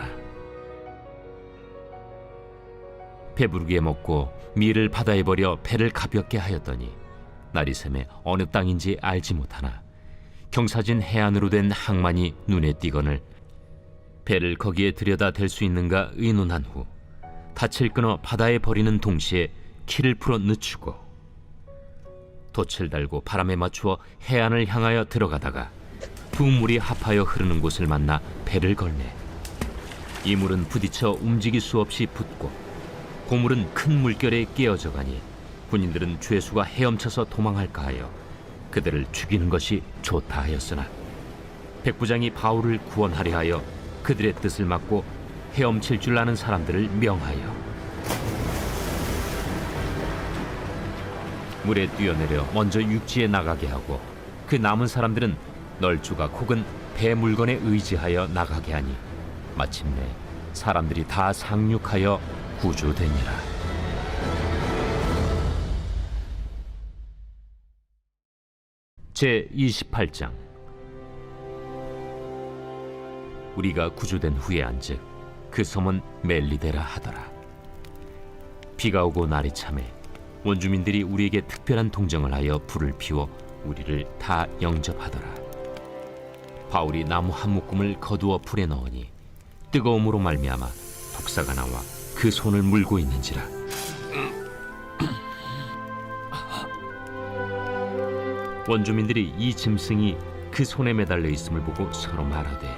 배부르게 먹고 밀을 바다에 버려 배를 가볍게 하였더니 날이 새매 어느 땅인지 알지 못하나 경사진 해안으로 된 항만이 눈에 띄거늘 배를 거기에 들여다 댈 수 있는가 의논한 후 닻을 끊어 바다에 버리는 동시에 키를 풀어 늦추고 돛을 달고 바람에 맞추어 해안을 향하여 들어가다가 두 물이 합하여 흐르는 곳을 만나 배를 걸매 이 물은 부딪혀 움직일 수 없이 붙고 고물은 큰 물결에 깨어져 가니 군인들은 죄수가 헤엄쳐서 도망할까 하여 그들을 죽이는 것이 좋다 하였으나 백부장이 바울을 구원하려 하여 그들의 뜻을 막고 헤엄칠 줄 아는 사람들을 명하여 물에 뛰어내려 먼저 육지에 나가게 하고 그 남은 사람들은 널조각 혹은 배 물건에 의지하여 나가게 하니 마침내 사람들이 다 상륙하여 구조되니라. 제 28장. 우리가 구조된 후에 안즉 그 섬은 멜리데라 하더라. 비가 오고 날이 차매 원주민들이 우리에게 특별한 동정을 하여 불을 피워 우리를 다 영접하더라. 바울이 나무 한 묶음을 거두어 불에 넣으니 뜨거움으로 말미암아 독사가 나와 그 손을 물고 있는지라. 원주민들이 이 짐승이 그 손에 매달려 있음을 보고 서로 말하되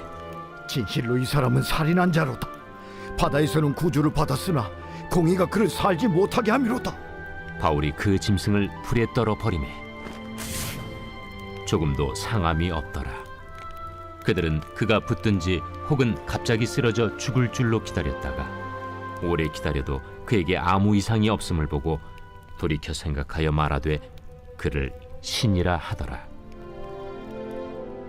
진실로 이 사람은 살인한 자로다. 바다에서는 구주를 받았으나 공의가 그를 살지 못하게 함이로다. 바울이 그 짐승을 불에 떨어 버리매 조금도 상함이 없더라. 그들은 그가 붙든지 혹은 갑자기 쓰러져 죽을 줄로 기다렸다가 오래 기다려도 그에게 아무 이상이 없음을 보고 돌이켜 생각하여 말하되 그를 신이라 하더라.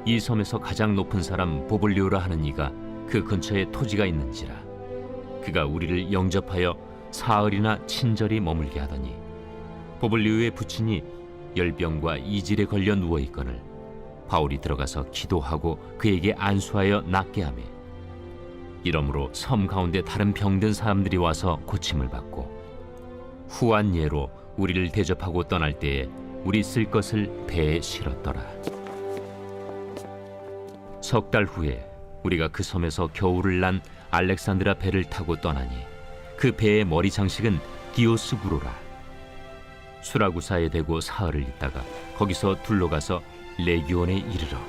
이 섬에서 가장 높은 사람 보블리오라 하는 이가 그 근처에 토지가 있는지라. 그가 우리를 영접하여 사흘이나 친절히 머물게 하더니 보블리오의 부친이 열병과 이질에 걸려 누워 있거늘 바울이 들어가서 기도하고 그에게 안수하여 낫게 하매 이러므로 섬 가운데 다른 병든 사람들이 와서 고침을 받고 후한 예로 우리를 대접하고 떠날 때에 우리 쓸 것을 배에 실었더라. 석 달 후에 우리가 그 섬에서 겨울을 난 알렉산드라 배를 타고 떠나니 그 배의 머리 장식은 디오스구로라. 수라구사에 대고 사흘을 있다가 거기서 둘러가서 레기온에 이르러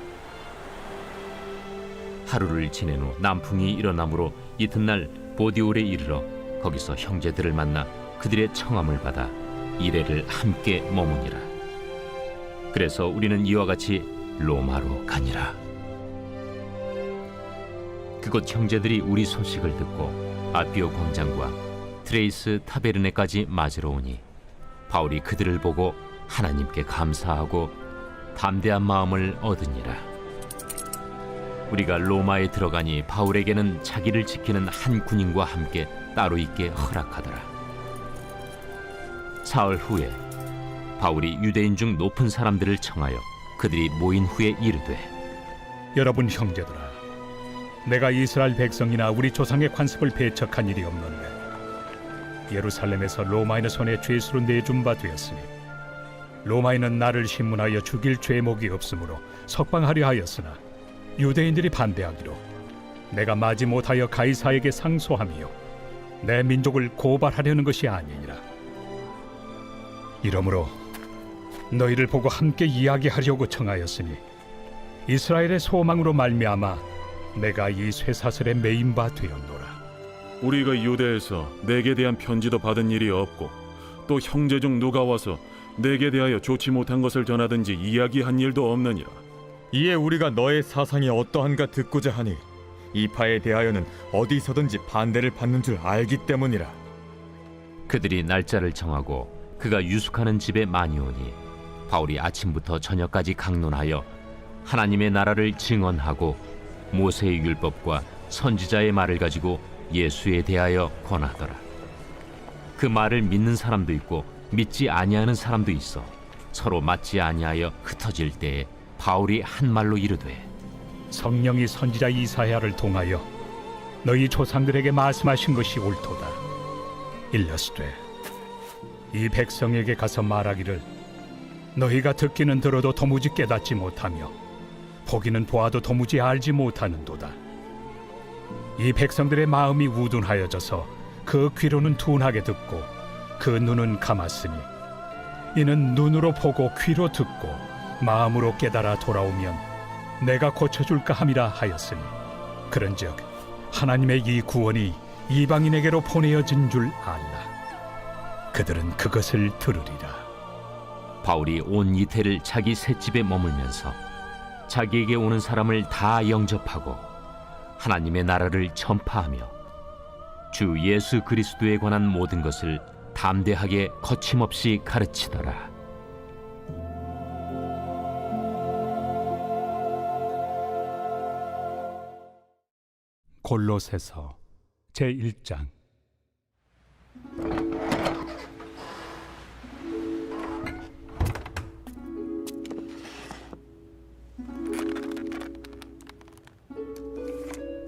하루를 지낸 후 남풍이 일어나므로 이튿날 보디올에 이르러 거기서 형제들을 만나 그들의 청함을 받아 이레를 함께 머무니라. 그래서 우리는 이와 같이 로마로 가니라. 그곳 형제들이 우리 소식을 듣고 아비오 광장과 트레이스 타베르네까지 맞으러 오니 바울이 그들을 보고 하나님께 감사하고 담대한 마음을 얻으니라. 우리가 로마에 들어가니 바울에게는 자기를 지키는 한 군인과 함께 따로 있게 허락하더라. 사흘 후에 바울이 유대인 중 높은 사람들을 청하여 그들이 모인 후에 이르되 여러분 형제들아, 내가 이스라엘 백성이나 우리 조상의 관습을 배척한 일이 없는데 예루살렘에서 로마인의 손에 죄수로 내준 바 되었으니 로마인은 나를 신문하여 죽일 죄목이 없으므로 석방하려 하였으나 유대인들이 반대하기로 내가 마지 못하여 가이사에게 상소하며 내 민족을 고발하려는 것이 아니니라. 이러므로 너희를 보고 함께 이야기하려고 청하였으니 이스라엘의 소망으로 말미암아 내가 이 쇠사슬에 매인 바 되었노라. 우리가 유대에서 내게 대한 편지도 받은 일이 없고 또 형제 중 누가 와서 내게 대하여 좋지 못한 것을 전하든지 이야기한 일도 없느니라. 이에 우리가 너의 사상이 어떠한가 듣고자 하니 이파에 대하여는 어디서든지 반대를 받는 줄 알기 때문이라. 그들이 날짜를 정하고 그가 유숙하는 집에 많이 오니 바울이 아침부터 저녁까지 강론하여 하나님의 나라를 증언하고 모세의 율법과 선지자의 말을 가지고 예수에 대하여 권하더라. 그 말을 믿는 사람도 있고 믿지 아니하는 사람도 있어 서로 맞지 아니하여 흩어질 때에 바울이 한 말로 이르되 성령이 선지자 이사야를 통하여 너희 조상들에게 말씀하신 것이 옳도다. 일러스되 이 백성에게 가서 말하기를 너희가 듣기는 들어도 도무지 깨닫지 못하며 보기는 보아도 도무지 알지 못하는도다. 이 백성들의 마음이 우둔하여져서 그 귀로는 둔하게 듣고 그 눈은 감았으니 이는 눈으로 보고 귀로 듣고 마음으로 깨달아 돌아오면 내가 고쳐줄까 함이라 하였으니 그런즉 하나님의 이 구원이 이방인에게로 보내어진 줄 알라. 그들은 그것을 들으리라. 바울이 온 이태를 자기 셋집에 머물면서 자기에게 오는 사람을 다 영접하고 하나님의 나라를 전파하며 주 예수 그리스도에 관한 모든 것을 담대하게 거침없이 가르치더라. 골로새서 제1장.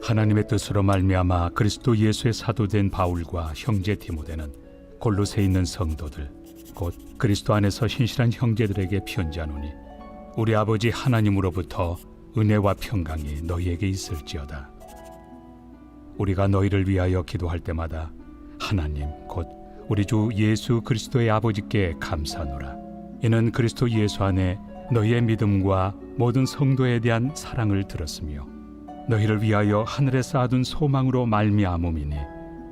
하나님의 뜻으로 말미암아 그리스도 예수의 사도된 바울과 형제 디모데는 골로새에 있는 성도들 곧 그리스도 안에서 신실한 형제들에게 편지하노니 우리 아버지 하나님으로부터 은혜와 평강이 너희에게 있을지어다. 우리가 너희를 위하여 기도할 때마다 하나님 곧 우리 주 예수 그리스도의 아버지께 감사하노라. 이는 그리스도 예수 안에 너희의 믿음과 모든 성도에 대한 사랑을 들었으며 너희를 위하여 하늘에 쌓아둔 소망으로 말미암음이니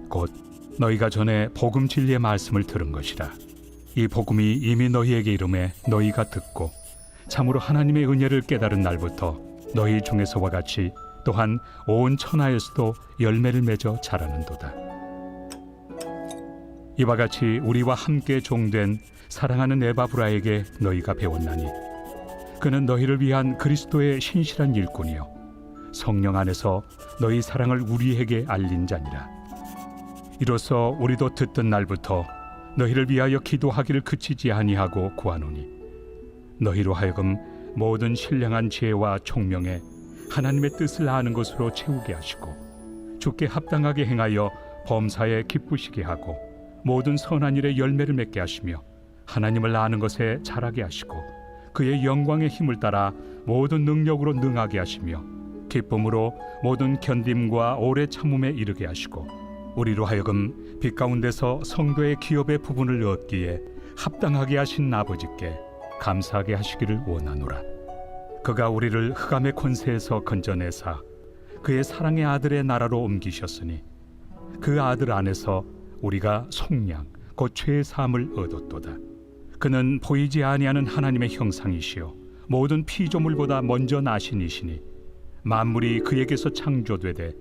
곧 너희가 전에 복음 진리의 말씀을 들은 것이라. 이 복음이 이미 너희에게 이름에 너희가 듣고 참으로 하나님의 은혜를 깨달은 날부터 너희 중에서와 같이 또한 온 천하에서도 열매를 맺어 자라는도다. 이와 같이 우리와 함께 종된 사랑하는 에바브라에게 너희가 배웠나니 그는 너희를 위한 그리스도의 신실한 일꾼이요 성령 안에서 너희 사랑을 우리에게 알린 자니라. 이로써 우리도 듣던 날부터 너희를 위하여 기도하기를 그치지 아니하고 구하노니 너희로 하여금 모든 신령한 지혜와 총명에 하나님의 뜻을 아는 것으로 채우게 하시고 주께 합당하게 행하여 범사에 기쁘시게 하고 모든 선한 일에 열매를 맺게 하시며 하나님을 아는 것에 자라게 하시고 그의 영광의 힘을 따라 모든 능력으로 능하게 하시며 기쁨으로 모든 견딤과 오래 참음에 이르게 하시고 우리로 하여금 빛 가운데서 성도의 기업의 부분을 얻기에 합당하게 하신 아버지께 감사하게 하시기를 원하노라. 그가 우리를 흑암의 권세에서 건져내사 그의 사랑의 아들의 나라로 옮기셨으니 그 아들 안에서 우리가 속량 곧 죄의 사함을 얻었도다. 그는 보이지 아니하는 하나님의 형상이시요 모든 피조물보다 먼저 나신 이시니 만물이 그에게서 창조되되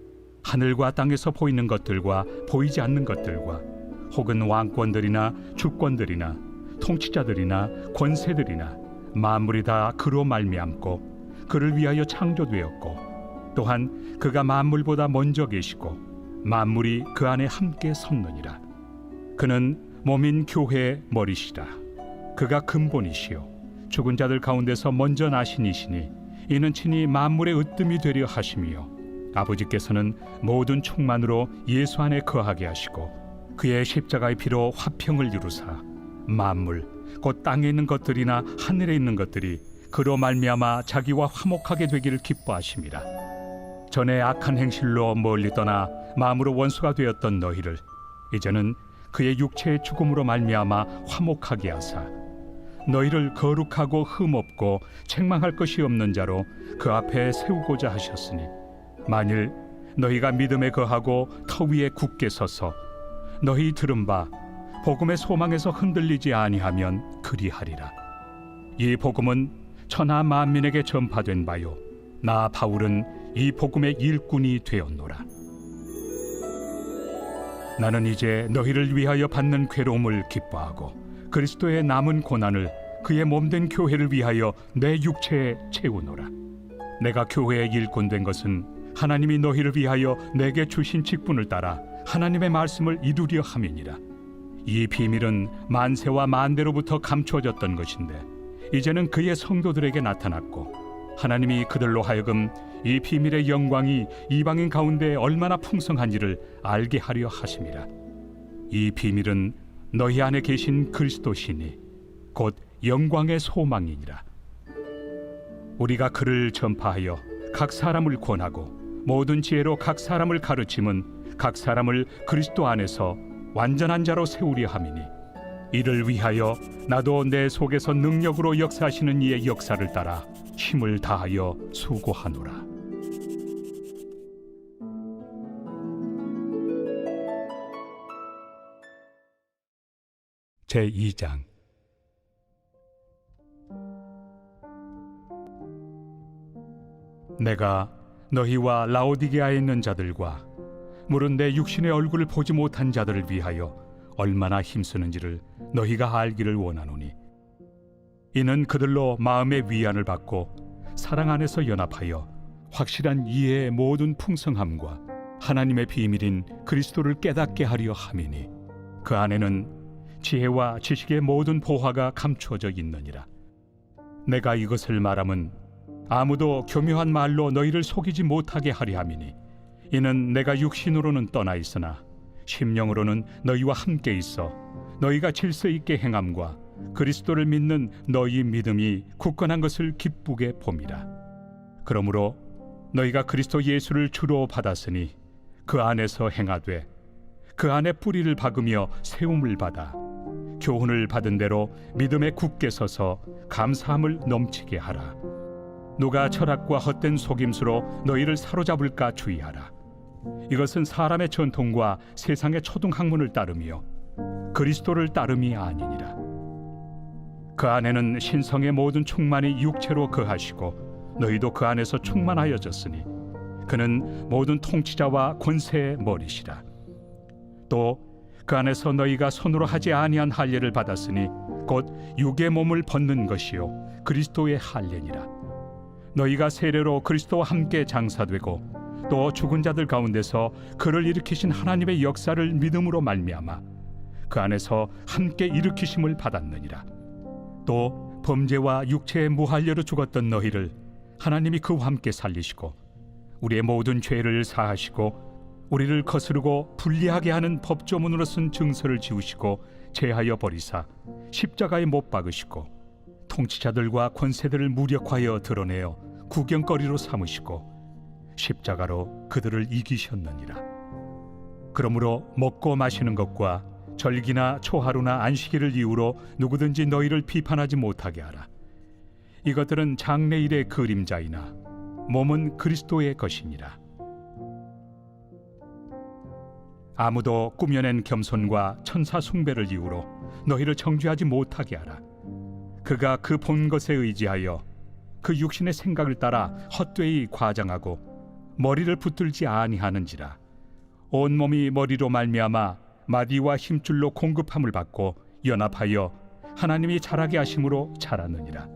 하늘과 땅에서 보이는 것들과 보이지 않는 것들과 혹은 왕권들이나 주권들이나 통치자들이나 권세들이나 만물이 다 그로 말미암고 그를 위하여 창조되었고 또한 그가 만물보다 먼저 계시고 만물이 그 안에 함께 섰느니라. 그는 몸인 교회의 머리시라. 그가 근본이시요 죽은 자들 가운데서 먼저 나신 이시니 이는 친히 만물의 으뜸이 되려 하심이요 아버지께서는 모든 충만으로 예수 안에 거하게 하시고 그의 십자가의 피로 화평을 이루사 만물 곧 땅에 있는 것들이나 하늘에 있는 것들이 그로 말미암아 자기와 화목하게 되기를 기뻐하심이라. 전에 악한 행실로 멀리 떠나 마음으로 원수가 되었던 너희를 이제는 그의 육체의 죽음으로 말미암아 화목하게 하사 너희를 거룩하고 흠없고 책망할 것이 없는 자로 그 앞에 세우고자 하셨으니 만일 너희가 믿음에 거하고 터 위에 굳게 서서 너희 들은 바 복음의 소망에서 흔들리지 아니하면 그리하리라. 이 복음은 천하 만민에게 전파된 바요 나 바울은 이 복음의 일꾼이 되었노라. 나는 이제 너희를 위하여 받는 괴로움을 기뻐하고 그리스도의 남은 고난을 그의 몸된 교회를 위하여 내 육체에 채우노라. 내가 교회의 일꾼 된 것은 하나님이 너희를 위하여 내게 주신 직분을 따라 하나님의 말씀을 이루려 함이니라. 이 비밀은 만세와 만대로부터 감추어졌던 것인데 이제는 그의 성도들에게 나타났고 하나님이 그들로 하여금 이 비밀의 영광이 이방인 가운데 얼마나 풍성한지를 알게 하려 하심이라. 이 비밀은 너희 안에 계신 그리스도시니 곧 영광의 소망이니라. 우리가 그를 전파하여 각 사람을 권하고 모든 지혜로 각 사람을 가르침은 각 사람을 그리스도 안에서 완전한 자로 세우려 함이니 이를 위하여 나도 내 속에서 능력으로 역사하시는 이의 역사를 따라 힘을 다하여 수고하노라. 제2장. 내가 너희와 라오디게아에 있는 자들과 물은 내 육신의 얼굴을 보지 못한 자들을 위하여 얼마나 힘쓰는지를 너희가 알기를 원하노니 이는 그들로 마음의 위안을 받고 사랑 안에서 연합하여 확실한 이해의 모든 풍성함과 하나님의 비밀인 그리스도를 깨닫게 하려 함이니 그 안에는 지혜와 지식의 모든 보화가 감추어져 있느니라. 내가 이것을 말함은 아무도 교묘한 말로 너희를 속이지 못하게 하려 함이니 이는 내가 육신으로는 떠나 있으나 심령으로는 너희와 함께 있어 너희가 질서 있게 행함과 그리스도를 믿는 너희 믿음이 굳건한 것을 기쁘게 봄이라. 그러므로 너희가 그리스도 예수를 주로 받았으니 그 안에서 행하되 그 안에 뿌리를 박으며 세움을 받아 교훈을 받은 대로 믿음에 굳게 서서 감사함을 넘치게 하라. 누가 철학과 헛된 속임수로 너희를 사로잡을까 주의하라. 이것은 사람의 전통과 세상의 초등학문을 따르며 그리스도를 따름이 아니니라. 그 안에는 신성의 모든 충만이 육체로 거하시고 너희도 그 안에서 충만하여졌으니 그는 모든 통치자와 권세의 머리시라. 또 그 안에서 너희가 손으로 하지 아니한 할례를 받았으니 곧 육의 몸을 벗는 것이요 그리스도의 할례니라. 너희가 세례로 그리스도와 함께 장사되고 또 죽은 자들 가운데서 그를 일으키신 하나님의 역사를 믿음으로 말미암아 그 안에서 함께 일으키심을 받았느니라. 또 범죄와 육체의 무할례로 죽었던 너희를 하나님이 그와 함께 살리시고 우리의 모든 죄를 사하시고 우리를 거스르고 불리하게 하는 법조문으로 쓴 증서를 지우시고 제하여 버리사 십자가에 못 박으시고 통치자들과 권세들을 무력하여 드러내어 구경거리로 삼으시고 십자가로 그들을 이기셨느니라. 그러므로 먹고 마시는 것과 절기나 초하루나 안식일을 이유로 누구든지 너희를 비판하지 못하게 하라. 이것들은 장래일의 그림자이나 몸은 그리스도의 것이니라. 아무도 꾸며낸 겸손과 천사 숭배를 이유로 너희를 정죄하지 못하게 하라. 그가 그 본 것에 의지하여 그 육신의 생각을 따라 헛되이 과장하고 머리를 붙들지 아니하는지라. 온몸이 머리로 말미암아 마디와 힘줄로 공급함을 받고 연합하여 하나님이 자라게 하심으로 자라느니라.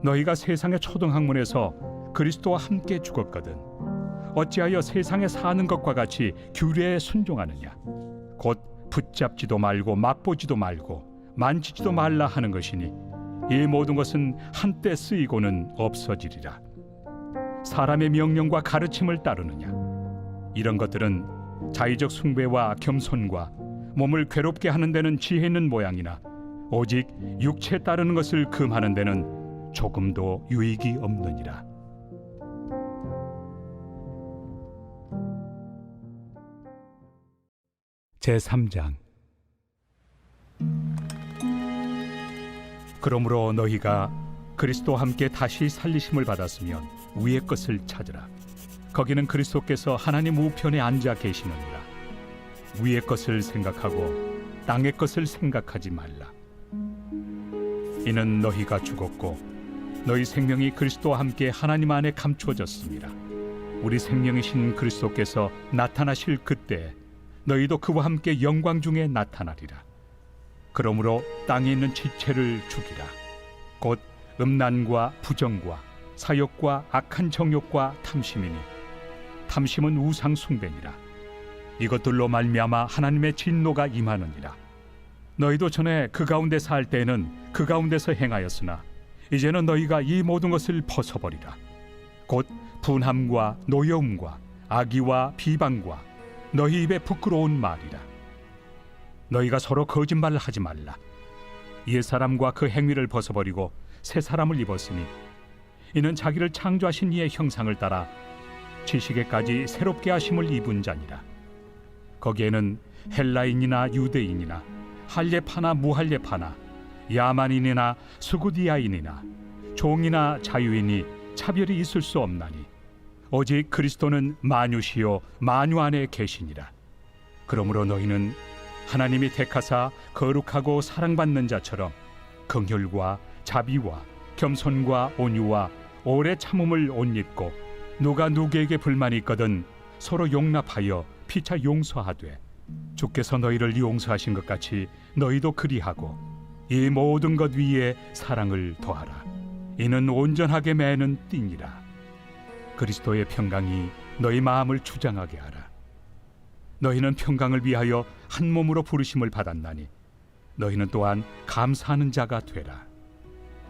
너희가 세상의 초등학문에서 그리스도와 함께 죽었거든 어찌하여 세상에 사는 것과 같이 규례에 순종하느냐. 곧 붙잡지도 말고 맛보지도 말고 만지지도 말라 하는 것이니 이 모든 것은 한때 쓰이고는 없어지리라. 사람의 명령과 가르침을 따르느냐. 이런 것들은 자의적 숭배와 겸손과 몸을 괴롭게 하는 데는 지혜 있는 모양이나 오직 육체에 따르는 것을 금하는 데는 조금도 유익이 없느니라. 제3장. 그러므로 너희가 그리스도와 함께 다시 살리심을 받았으면 위의 것을 찾으라. 거기는 그리스도께서 하나님 우편에 앉아 계시느니라. 위의 것을 생각하고 땅의 것을 생각하지 말라. 이는 너희가 죽었고 너희 생명이 그리스도와 함께 하나님 안에 감추어졌습니다. 우리 생명이신 그리스도께서 나타나실 그때 너희도 그와 함께 영광 중에 나타나리라. 그러므로 땅에 있는 지체를 죽이라. 곧 음란과 부정과 사욕과 악한 정욕과 탐심이니 탐심은 우상 숭배니라. 이것들로 말미암아 하나님의 진노가 임하느니라. 너희도 전에 그 가운데 살 때에는 그 가운데서 행하였으나 이제는 너희가 이 모든 것을 벗어버리라. 곧 분함과 노여움과 악의와 비방과 너희 입에 부끄러운 말이라. 너희가 서로 거짓말을 하지 말라. 옛사람과 그 행위를 벗어버리고 새 사람을 입었으니 이는 자기를 창조하신 이의 형상을 따라 지식에까지 새롭게 하심을 입은 자니라. 거기에는 헬라인이나 유대인이나 할례파나 무할례파나 야만인이나 수구디아인이나 종이나 자유인이 차별이 있을 수 없나니 오직 그리스도는 만유시요 만유 안에 계시니라. 그러므로 너희는 하나님이 택하사 거룩하고 사랑받는 자처럼 긍휼과 자비와 겸손과 온유와 오래 참음을 옷 입고 누가 누구에게 불만이 있거든 서로 용납하여 피차 용서하되 주께서 너희를 용서하신 것 같이 너희도 그리하고 이 모든 것 위에 사랑을 더하라. 이는 온전하게 매는 띠니라. 그리스도의 평강이 너희 마음을 주장하게 하라. 너희는 평강을 위하여 한 몸으로 부르심을 받았나니 너희는 또한 감사하는 자가 되라.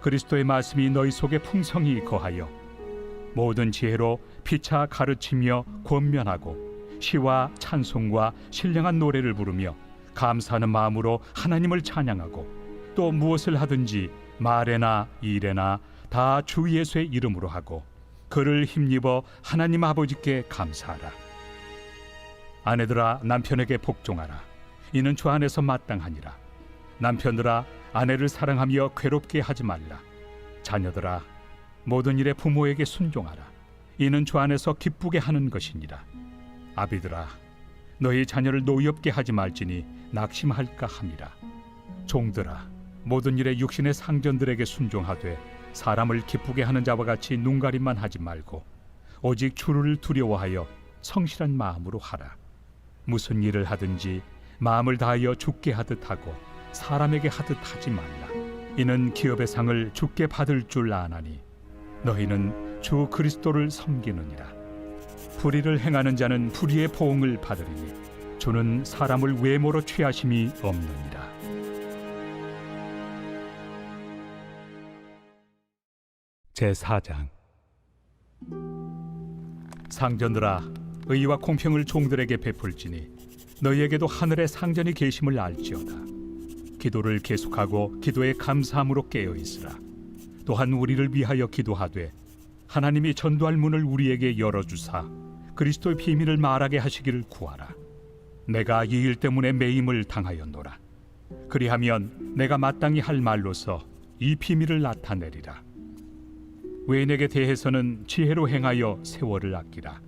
그리스도의 말씀이 너희 속에 풍성히 거하여 모든 지혜로 피차 가르치며 권면하고 시와 찬송과 신령한 노래를 부르며 감사하는 마음으로 하나님을 찬양하고 또 무엇을 하든지 말에나 일에나 다 주 예수의 이름으로 하고 그를 힘입어 하나님 아버지께 감사하라. 아내들아 남편에게 복종하라. 이는 주 안에서 마땅하니라. 남편들아 아내를 사랑하며 괴롭게 하지 말라. 자녀들아 모든 일에 부모에게 순종하라. 이는 주 안에서 기쁘게 하는 것이니라. 아비들아 너희 자녀를 노엽게 하지 말지니 낙심할까 함이라. 종들아 모든 일에 육신의 상전들에게 순종하되 사람을 기쁘게 하는 자와 같이 눈가림만 하지 말고 오직 주를 두려워하여 성실한 마음으로 하라. 무슨 일을 하든지 마음을 다하여 주께 하듯 하고 사람에게 하듯 하지 말라. 이는 기업의 상을 주께 받을 줄 아나니 너희는 주 그리스도를 섬기느니라. 불의를 행하는 자는 불의의 보응을 받으리니 주는 사람을 외모로 취하심이 없느니라. 제4장. 상전들아 의와 공평을 종들에게 베풀지니 너희에게도 하늘의 상전이 계심을 알지어다. 기도를 계속하고 기도에 감사함으로 깨어 있으라. 또한 우리를 위하여 기도하되 하나님이 전도할 문을 우리에게 열어주사 그리스도의 비밀을 말하게 하시기를 구하라. 내가 이 일 때문에 매임을 당하였노라. 그리하면 내가 마땅히 할 말로서 이 비밀을 나타내리라. 외인에게 대해서는 지혜로 행하여 세월을 아끼라.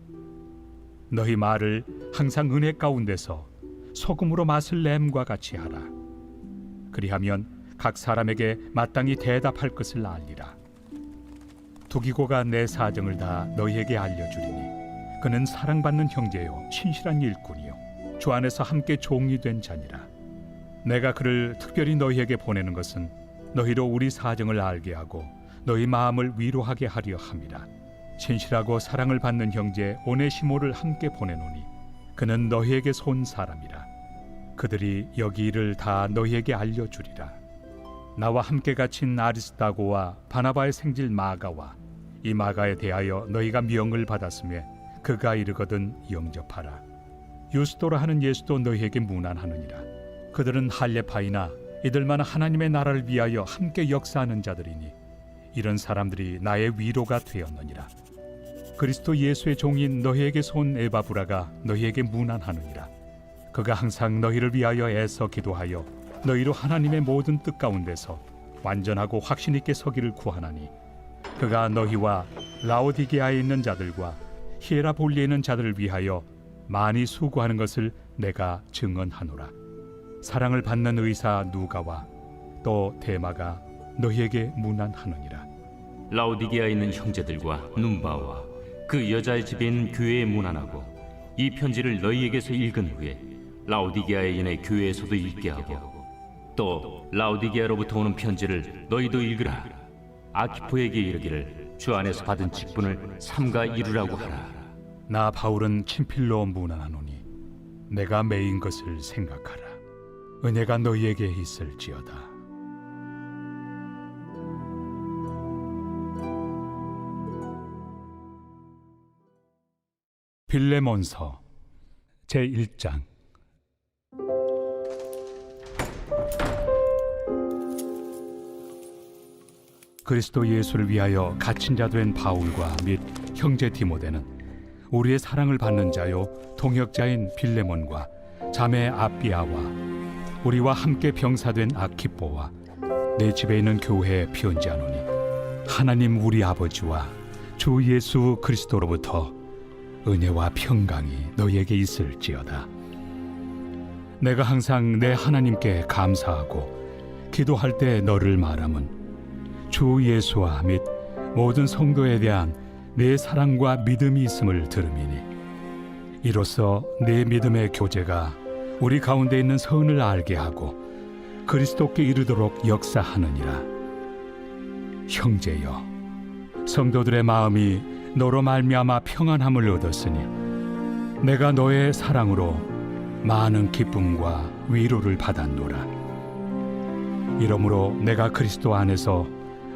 너희 말을 항상 은혜 가운데서 소금으로 맛을 냄과 같이 하라. 그리하면 각 사람에게 마땅히 대답할 것을 알리라. 두기고가 내 사정을 다 너희에게 알려주리니 그는 사랑받는 형제요 신실한 일꾼이요 주 안에서 함께 종이 된 자니라. 내가 그를 특별히 너희에게 보내는 것은 너희로 우리 사정을 알게 하고 너희 마음을 위로하게 하려 함이라. 신실하고 사랑을 받는 형제 오네시모를 함께 보내노니 그는 너희에게서 온 사람이라. 그들이 여기 일을 다 너희에게 알려주리라. 나와 함께 갇힌 아리스다고와 바나바의 생질 마가와 이 마가에 대하여 너희가 명을 받았으며 그가 이르거든 영접하라. 유스도라 하는 예수도 너희에게 문안하느니라. 그들은 할례파이나 이들만 하나님의 나라를 위하여 함께 역사하는 자들이니 이런 사람들이 나의 위로가 되었느니라. 그리스도 예수의 종인 너희에게서 온 에바브라가 너희에게 문안하느니라. 그가 항상 너희를 위하여 애써 기도하여 너희로 하나님의 모든 뜻 가운데서 완전하고 확신 있게 서기를 구하나니 그가 너희와 라오디게아에 있는 자들과 히에라볼리에 있는 자들을 위하여 많이 수고하는 것을 내가 증언하노라. 사랑을 받는 의사 누가와 또 데마가 너희에게 문안하느니라. 라오디게아에 있는 형제들과 num바와 그 여자의 집에 있는 교회에 문안하고 이 편지를 너희에게서 읽은 후에 라오디게아에 있는 교회에서도 읽게 하고 또 라오디게아로부터 오는 편지를 너희도 읽으라. 아키포에게 이르기를 주 안에서 받은 직분을 삼가 이루라고 하라. 나 바울은 친필로 문안하노니 내가 매인 것을 생각하라. 은혜가 너희에게 있을지어다. 빌레몬서 제1장. 그리스도 예수를 위하여 갇힌 자 된 바울과 및 형제 디모데는 우리의 사랑을 받는 자요 동역자인 빌레몬과 자매 아비아와 우리와 함께 병사된 아키뽀와 내 집에 있는 교회에 편지하노니 하나님 우리 아버지와 주 예수 그리스도로부터 은혜와 평강이 너희에게 있을지어다. 내가 항상 내 하나님께 감사하고 기도할 때 너를 말함은 주 예수와 및 모든 성도에 대한 내 사랑과 믿음이 있음을 들음이니 이로써 내 믿음의 교제가 우리 가운데 있는 선을 알게 하고 그리스도께 이르도록 역사하느니라. 형제여, 성도들의 마음이 너로 말미암아 평안함을 얻었으니 내가 너의 사랑으로 많은 기쁨과 위로를 받았노라. 이러므로 내가 그리스도 안에서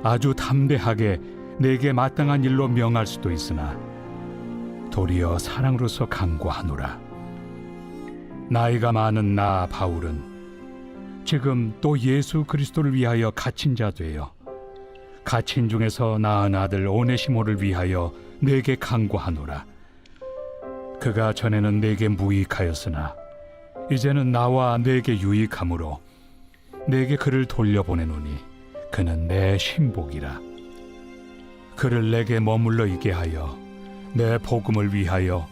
아주 담대하게 내게 마땅한 일로 명할 수도 있으나 도리어 사랑으로서 강구하노라. 나이가 많은 나 바울은 지금 또 예수 그리스도를 위하여 갇힌 자 되어 갇힌 중에서 낳은 아들 오네시모를 위하여 내게 강구하노라. 그가 전에는 내게 무익하였으나 이제는 나와 내게 유익함으로 내게 그를 돌려보내노니 그는 내 신복이라. 그를 내게 머물러 있게 하여 내 복음을 위하여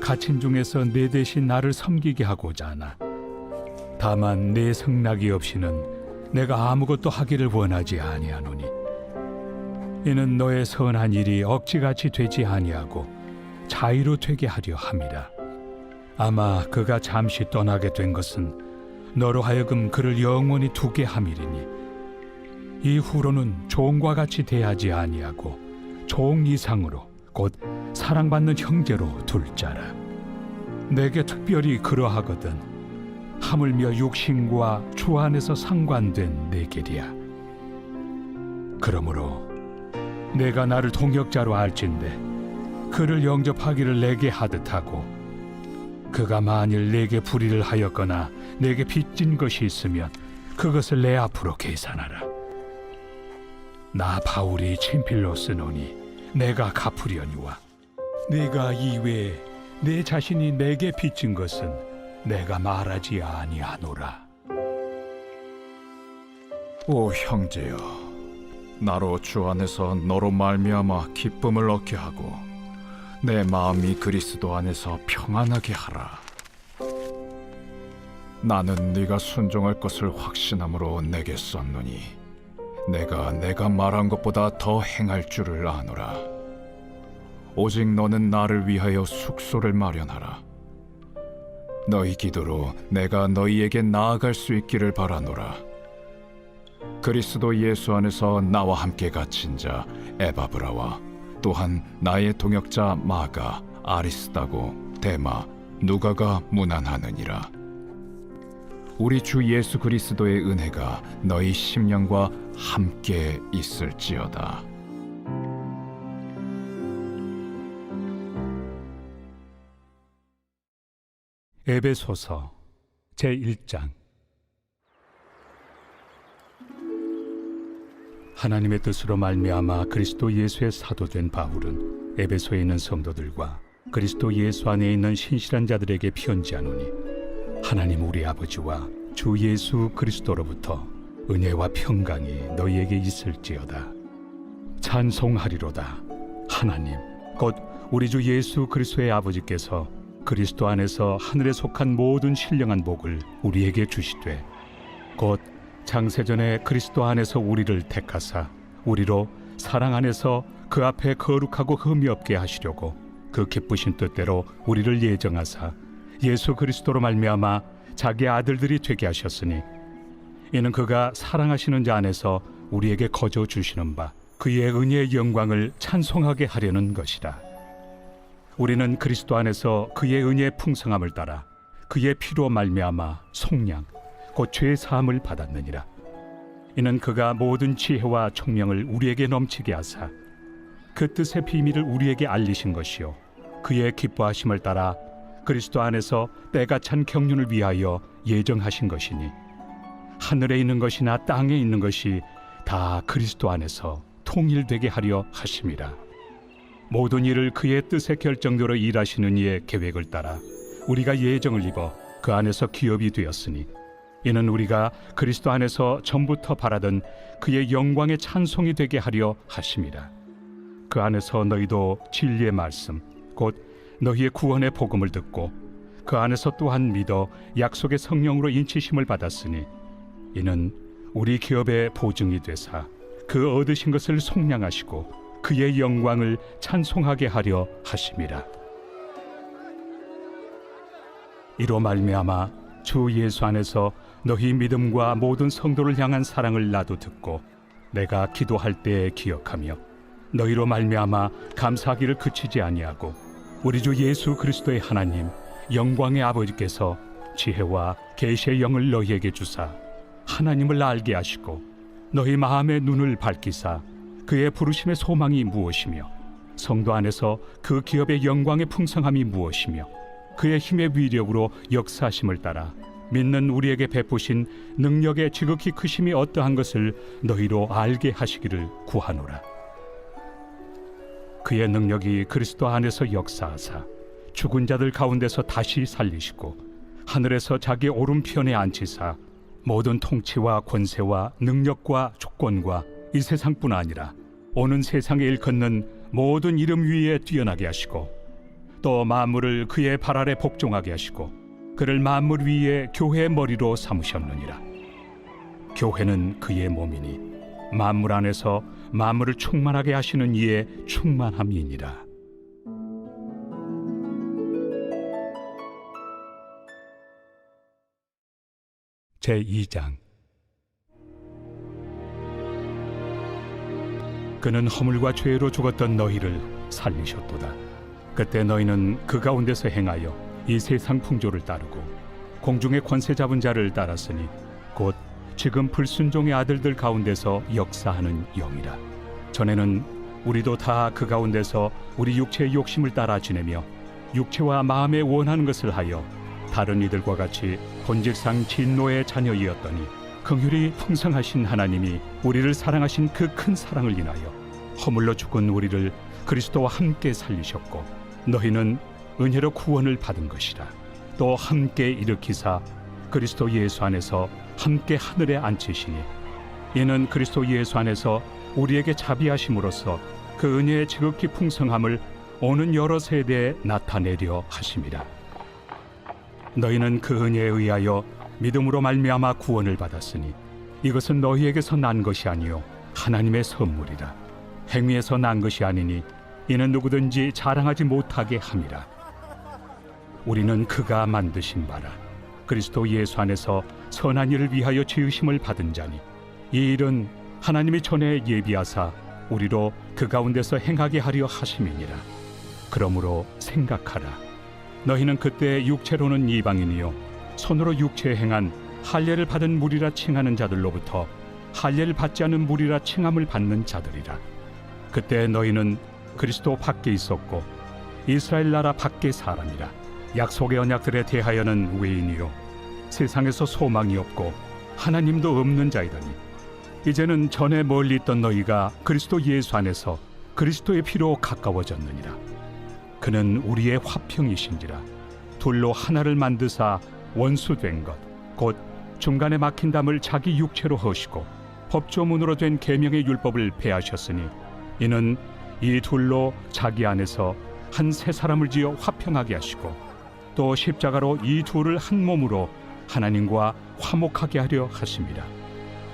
갇힌 중에서 내 대신 나를 섬기게 하고자 하나 다만 내 승낙이 없이는 내가 아무것도 하기를 원하지 아니하노니 이는 너의 선한 일이 억지같이 되지 아니하고 자의로 되게 하려 함이라. 아마 그가 잠시 떠나게 된 것은 너로 하여금 그를 영원히 두게 함이리니 이후로는 종과 같이 대하지 아니하고 종 이상으로 곧 사랑받는 형제로 둘 자라. 내게 특별히 그러하거든 하물며 육신과 주 안에서 상관된 내 길이야. 그러므로 내가 나를 동역자로 알진대 그를 영접하기를 내게 하듯하고 그가 만일 내게 불의를 하였거나 내게 빚진 것이 있으면 그것을 내 앞으로 계산하라. 나 바울이 친필로 쓰노니 내가 갚으려니와 네가 이외에 내 자신이 내게 빚진 것은 내가 말하지 아니하노라. 오 형제여, 나로 주 안에서 너로 말미암아 기쁨을 얻게 하고 내 마음이 그리스도 안에서 평안하게 하라. 나는 네가 순종할 것을 확신함으로 내게 썼노니 내가 말한 것보다 더 행할 줄을 아노라. 오직 너는 나를 위하여 숙소를 마련하라. 너희 기도로 내가 너희에게 나아갈 수 있기를 바라노라. 그리스도 예수 안에서 나와 함께 갇힌 자 에바브라와 또한 나의 동역자 마가, 아리스다고, 데마, 누가가 문안하느니라. 우리 주 예수 그리스도의 은혜가 너희 심령과 함께 있을지어다. 에베소서 제1장. 하나님의 뜻으로 말미암아 그리스도 예수의 사도된 바울은 에베소에 있는 성도들과 그리스도 예수 안에 있는 신실한 자들에게 편지하노니 하나님 우리 아버지와 주 예수 그리스도로부터 은혜와 평강이 너희에게 있을지어다. 찬송하리로다. 하나님 곧 우리 주 예수 그리스도의 아버지께서 그리스도 안에서 하늘에 속한 모든 신령한 복을 우리에게 주시되 곧 창세전에 그리스도 안에서 우리를 택하사 우리로 사랑 안에서 그 앞에 거룩하고 흠이 없게 하시려고 그 기쁘신 뜻대로 우리를 예정하사 예수 그리스도로 말미암아 자기 아들들이 되게 하셨으니 이는 그가 사랑하시는 자 안에서 우리에게 거저 주시는 바 그의 은혜의 영광을 찬송하게 하려는 것이라. 우리는 그리스도 안에서 그의 은혜의 풍성함을 따라 그의 피로 말미암아 속량 곧 죄 사함을 받았느니라. 이는 그가 모든 지혜와 총명을 우리에게 넘치게 하사 그 뜻의 비밀을 우리에게 알리신 것이요 그의 기뻐하심을 따라 그리스도 안에서 때가 찬 경륜을 위하여 예정하신 것이니 하늘에 있는 것이나 땅에 있는 것이 다 그리스도 안에서 통일되게 하려 하심이라. 모든 일을 그의 뜻의 결정대로 일하시는 이의 계획을 따라 우리가 예정을 입어 그 안에서 기업이 되었으니 이는 우리가 그리스도 안에서 전부터 바라던 그의 영광의 찬송이 되게 하려 하심이라. 그 안에서 너희도 진리의 말씀 곧 너희의 구원의 복음을 듣고 그 안에서 또한 믿어 약속의 성령으로 인치심을 받았으니 이는 우리 기업의 보증이 되사 그 얻으신 것을 속량하시고 그의 영광을 찬송하게 하려 하심이라. 이로 말미암아 주 예수 안에서 너희 믿음과 모든 성도를 향한 사랑을 나도 듣고 내가 기도할 때에 기억하며 너희로 말미암아 감사하기를 그치지 아니하고 우리 주 예수 그리스도의 하나님 영광의 아버지께서 지혜와 계시의 영을 너희에게 주사 하나님을 알게 하시고 너희 마음의 눈을 밝히사 그의 부르심의 소망이 무엇이며 성도 안에서 그 기업의 영광의 풍성함이 무엇이며 그의 힘의 위력으로 역사하심을 따라 믿는 우리에게 베푸신 능력의 지극히 크심이 어떠한 것을 너희로 알게 하시기를 구하노라. 그의 능력이 그리스도 안에서 역사하사 죽은 자들 가운데서 다시 살리시고 하늘에서 자기 오른편에 앉히사 모든 통치와 권세와 능력과 주권과 이 세상뿐 아니라 오는 세상에 일컫는 모든 이름 위에 뛰어나게 하시고 또 만물을 그의 발 아래 복종하게 하시고 그를 만물 위에 교회의 머리로 삼으셨느니라. 교회는 그의 몸이니 만물 안에서 만물을 충만하게 하시는 이의 충만함이니라. 제2장. 그는 허물과 죄로 죽었던 너희를 살리셨도다. 그때 너희는 그 가운데서 행하여 이 세상 풍조를 따르고 공중의 권세 잡은 자를 따랐으니 곧 지금 불순종의 아들들 가운데서 역사하는 영이라. 전에는 우리도 다 그 가운데서 우리 육체의 욕심을 따라 지내며 육체와 마음에 원하는 것을 하여 다른 이들과 같이 본질상 진노의 자녀이었더니 긍휼이 풍성하신 하나님이 우리를 사랑하신 그 큰 사랑을 인하여 허물로 죽은 우리를 그리스도와 함께 살리셨고 너희는 은혜로 구원을 받은 것이라. 또 함께 일으키사 그리스도 예수 안에서 함께 하늘에 앉히시니 이는 그리스도 예수 안에서 우리에게 자비하심으로써 그 은혜의 지극히 풍성함을 오는 여러 세대에 나타내려 하심이라. 너희는 그 은혜에 의하여 믿음으로 말미암아 구원을 받았으니 이것은 너희에게서 난 것이 아니요 하나님의 선물이라. 행위에서 난 것이 아니니 이는 누구든지 자랑하지 못하게 함이라. 우리는 그가 만드신 바라 그리스도 예수 안에서 선한 일을 위하여 지으심을 받은 자니 이 일은 하나님이 전에 예비하사 우리로 그 가운데서 행하게 하려 하심이니라. 그러므로 생각하라. 너희는 그때 육체로는 이방인이요 손으로 육체에 행한 할례를 받은 무리라 칭하는 자들로부터 할례를 받지 않은 무리라 칭함을 받는 자들이라. 그때 너희는 그리스도 밖에 있었고 이스라엘 나라 밖의 사람이라. 약속의 언약들에 대하여는 외인이요 세상에서 소망이 없고 하나님도 없는 자이더니 이제는 전에 멀리 있던 너희가 그리스도 예수 안에서 그리스도의 피로 가까워졌느니라. 그는 우리의 화평이신지라. 둘로 하나를 만드사 원수된 것 곧 중간에 막힌 담을 자기 육체로 허시고 법조문으로 된 계명의 율법을 폐하셨으니 이는 이 둘로 자기 안에서 한 새 사람을 지어 화평하게 하시고 또 십자가로 이 둘을 한 몸으로 하나님과 화목하게 하려 하심이라.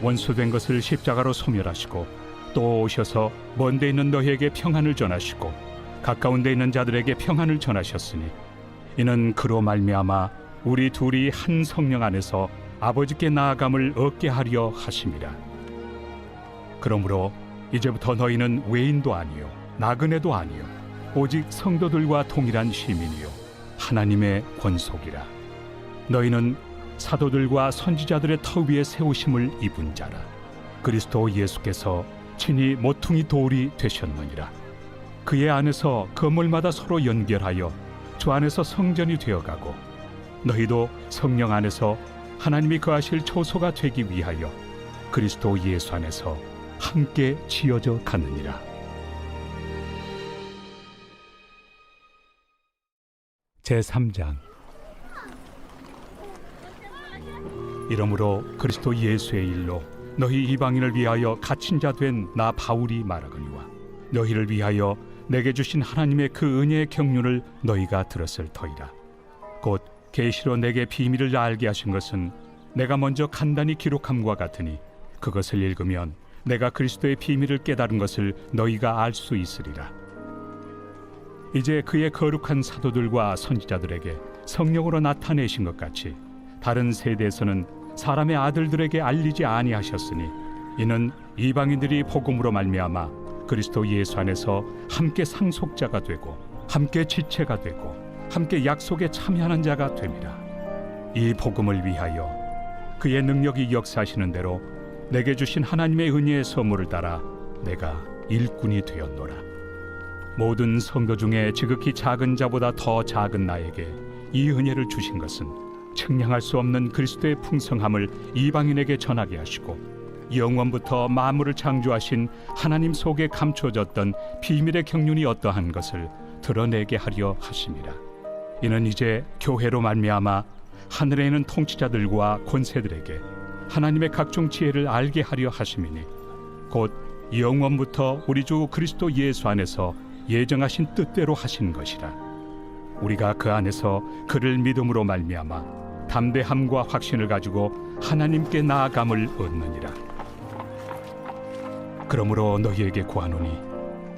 원수된 것을 십자가로 소멸하시고 또 오셔서 먼 데 있는 너희에게 평안을 전하시고 가까운 데 있는 자들에게 평안을 전하셨으니 이는 그로 말미암아 우리 둘이 한 성령 안에서 아버지께 나아감을 얻게 하려 하심이라. 그러므로 이제부터 너희는 외인도 아니요 나그네도 아니요 오직 성도들과 동일한 시민이요 하나님의 권속이라. 너희는 사도들과 선지자들의 터 위에 세우심을 입은 자라. 그리스도 예수께서 친히 모퉁이 돌이 되셨느니라. 그의 안에서 건물마다 서로 연결하여 주 안에서 성전이 되어가고 너희도 성령 안에서 하나님이 거하실 초소가 되기 위하여 그리스도 예수 안에서 함께 지어져 가느니라. 제3장. 이러므로 그리스도 예수의 일로 너희 이방인을 위하여 갇힌 자 된 나 바울이 말하거니와 너희를 위하여 내게 주신 하나님의 그 은혜의 경륜을 너희가 들었을 터이라. 곧 계시로 내게 비밀을 알게 하신 것은 내가 먼저 간단히 기록함과 같으니 그것을 읽으면 내가 그리스도의 비밀을 깨달은 것을 너희가 알 수 있으리라. 이제 그의 거룩한 사도들과 선지자들에게 성령으로 나타내신 것 같이 다른 세대에서는 사람의 아들들에게 알리지 아니하셨으니 이는 이방인들이 복음으로 말미암아 그리스도 예수 안에서 함께 상속자가 되고 함께 지체가 되고 함께 약속에 참여하는 자가 됨이라. 이 복음을 위하여 그의 능력이 역사하시는 대로 내게 주신 하나님의 은혜의 선물을 따라 내가 일꾼이 되었노라. 모든 성도 중에 지극히 작은 자보다 더 작은 나에게 이 은혜를 주신 것은 측량할 수 없는 그리스도의 풍성함을 이방인에게 전하게 하시고 영원부터 만물을 창조하신 하나님 속에 감춰졌던 비밀의 경륜이 어떠한 것을 드러내게 하려 하심이라. 이는 이제 교회로 말미암아 하늘에 있는 통치자들과 권세들에게 하나님의 각종 지혜를 알게 하려 하심이니 곧 영원부터 우리 주 그리스도 예수 안에서 예정하신 뜻대로 하신 것이라. 우리가 그 안에서 그를 믿음으로 말미암아 담대함과 확신을 가지고 하나님께 나아감을 얻느니라. 그러므로 너희에게 구하노니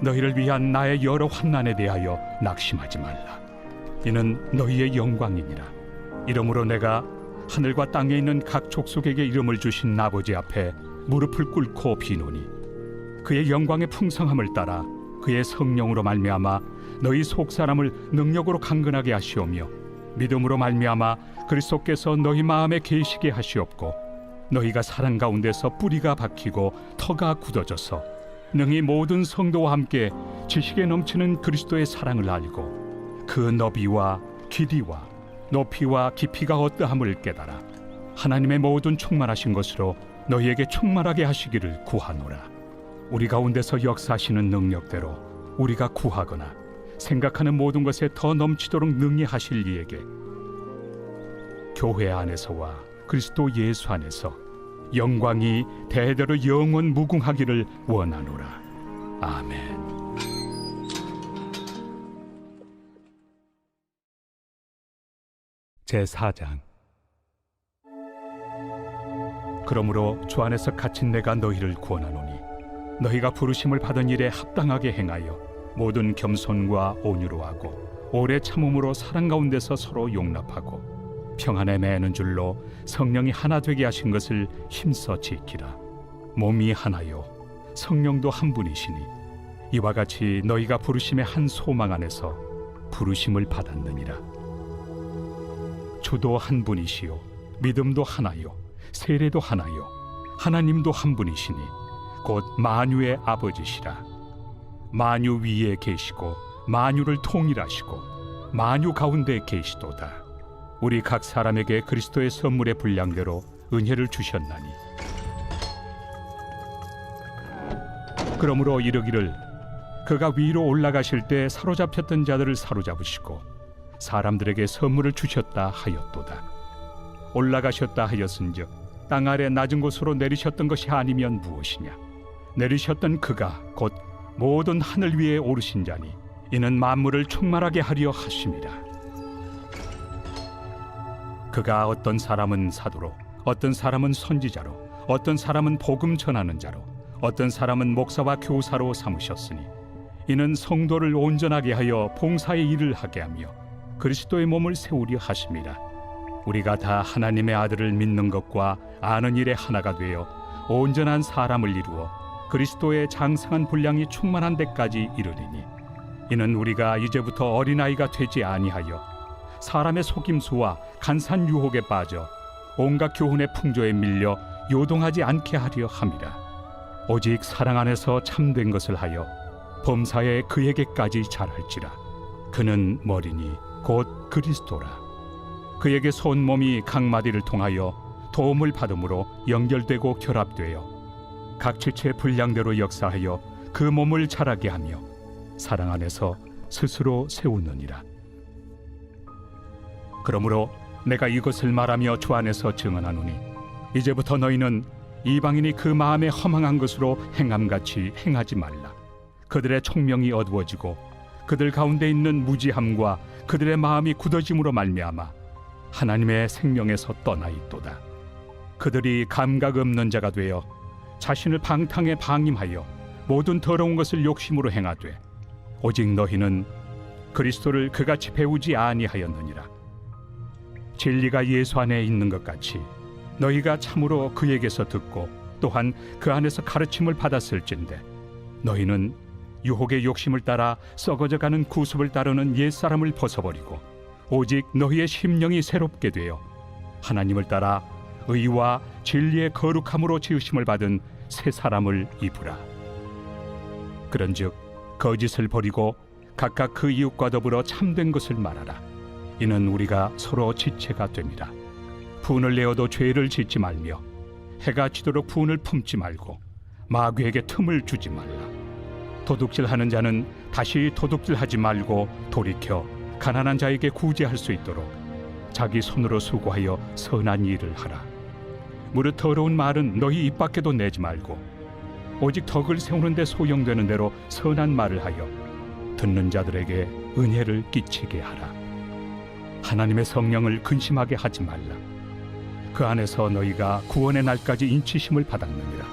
너희를 위한 나의 여러 환난에 대하여 낙심하지 말라. 이는 너희의 영광이니라. 이러므로 내가 하늘과 땅에 있는 각 족속에게 이름을 주신 아버지 앞에 무릎을 꿇고 비노니 그의 영광의 풍성함을 따라 그의 성령으로 말미암아 너희 속 사람을 능력으로 강건하게 하시오며 믿음으로 말미암아 그리스도께서 너희 마음에 계시게 하시옵고 너희가 사랑 가운데서 뿌리가 박히고 터가 굳어져서 능히 모든 성도와 함께 지식에 넘치는 그리스도의 사랑을 알고 그 너비와 길이와 높이와 깊이가 어떠함을 깨달아 하나님의 모든 충만하신 것으로 너희에게 충만하게 하시기를 구하노라. 우리 가운데서 역사하시는 능력대로 우리가 구하거나 생각하는 모든 것에 더 넘치도록 능히 하실 이에게 교회 안에서와 그리스도 예수 안에서 영광이 대대로 영원 무궁하기를 원하노라. 아멘. 제4장. 그러므로 주 안에서 갇힌 내가 너희를 구원하노니 너희가 부르심을 받은 일에 합당하게 행하여 모든 겸손과 온유로 하고 오래 참음으로 사랑 가운데서 서로 용납하고 평안에 매는 줄로 성령이 하나 되게 하신 것을 힘써 지키라. 몸이 하나요 성령도 한 분이시니 이와 같이 너희가 부르심의 한 소망 안에서 부르심을 받았느니라. 주도 한 분이시요 믿음도 하나요 세례도 하나요 하나님도 한 분이시니 곧 만유의 아버지시라. 만유 위에 계시고 만유를 통일하시고 만유 가운데 계시도다. 우리 각 사람에게 그리스도의 선물의 분량대로 은혜를 주셨나니 그러므로 이르기를 그가 위로 올라가실 때 사로잡혔던 자들을 사로잡으시고 사람들에게 선물을 주셨다 하였도다. 올라가셨다 하였은즉 땅 아래 낮은 곳으로 내리셨던 것이 아니면 무엇이냐. 내리셨던 그가 곧 모든 하늘 위에 오르신 자니 이는 만물을 충만하게 하려 하심이라. 그가 어떤 사람은 사도로 어떤 사람은 선지자로 어떤 사람은 복음 전하는 자로 어떤 사람은 목사와 교사로 삼으셨으니 이는 성도를 온전하게 하여 봉사의 일을 하게 하며 그리스도의 몸을 세우려 하심이라. 우리가 다 하나님의 아들을 믿는 것과 아는 일에 하나가 되어 온전한 사람을 이루어 그리스도의 장성한 분량이 충만한 데까지 이르리니 이는 우리가 이제부터 어린아이가 되지 아니하여 사람의 속임수와 간산 유혹에 빠져 온갖 교훈의 풍조에 밀려 요동하지 않게 하려 함이라. 오직 사랑 안에서 참된 것을 하여 범사에 그에게까지 잘할지라. 그는 머리니 곧 그리스도라. 그에게 손 몸이 각 마디를 통하여 도움을 받음으로 연결되고 결합되어 각 지체의 분량대로 역사하여 그 몸을 자라게 하며 사랑 안에서 스스로 세우느니라. 그러므로 내가 이것을 말하며 주 안에서 증언하노니 이제부터 너희는 이방인이 그 마음에 허망한 것으로 행함같이 행하지 말라. 그들의 총명이 어두워지고 그들 가운데 있는 무지함과 그들의 마음이 굳어짐으로 말미암아 하나님의 생명에서 떠나 있도다. 그들이 감각 없는 자가 되어 자신을 방탕에 방임하여 모든 더러운 것을 욕심으로 행하되 오직 너희는 그리스도를 그같이 배우지 아니하였느니라. 진리가 예수 안에 있는 것 같이 너희가 참으로 그에게서 듣고 또한 그 안에서 가르침을 받았을진데 너희는 유혹의 욕심을 따라 썩어져가는 구습을 따르는 옛사람을 벗어버리고 오직 너희의 심령이 새롭게 되어 하나님을 따라 의와 진리의 거룩함으로 지으심을 받은 새 사람을 입으라. 그런즉 거짓을 버리고 각각 그 이웃과 더불어 참된 것을 말하라. 이는 우리가 서로 지체가 됨이라. 분을 내어도 죄를 짓지 말며 해가 지도록 분을 품지 말고 마귀에게 틈을 주지 말라. 도둑질하는 자는 다시 도둑질하지 말고 돌이켜 가난한 자에게 구제할 수 있도록 자기 손으로 수고하여 선한 일을 하라. 무릇 더러운 말은 너희 입 밖에도 내지 말고 오직 덕을 세우는 데 소용되는 대로 선한 말을 하여 듣는 자들에게 은혜를 끼치게 하라. 하나님의 성령을 근심하게 하지 말라. 그 안에서 너희가 구원의 날까지 인치심을 받았느니라.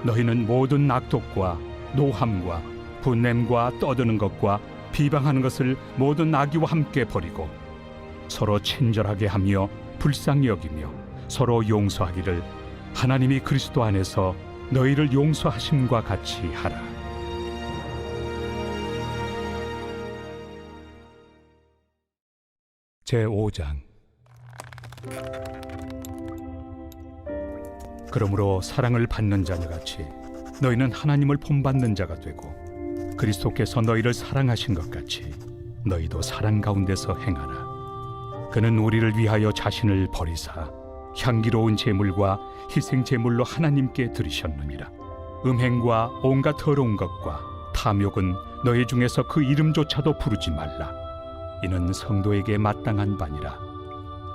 너희는 모든 악독과 노함과 분냄과 떠드는 것과 비방하는 것을 모든 악의와 함께 버리고 서로 친절하게 하며 불쌍히 여기며 서로 용서하기를 하나님이 그리스도 안에서 너희를 용서하심과 같이 하라. 제5장. 그러므로 사랑을 받는 자녀같이 너희는 하나님을 본받는 자가 되고 그리스도께서 너희를 사랑하신 것 같이 너희도 사랑 가운데서 행하라. 그는 우리를 위하여 자신을 버리사 향기로운 제물과 희생 제물로 하나님께 드리셨느니라. 음행과 온갖 더러운 것과 탐욕은 너희 중에서 그 이름조차도 부르지 말라. 이는 성도에게 마땅한 바니라.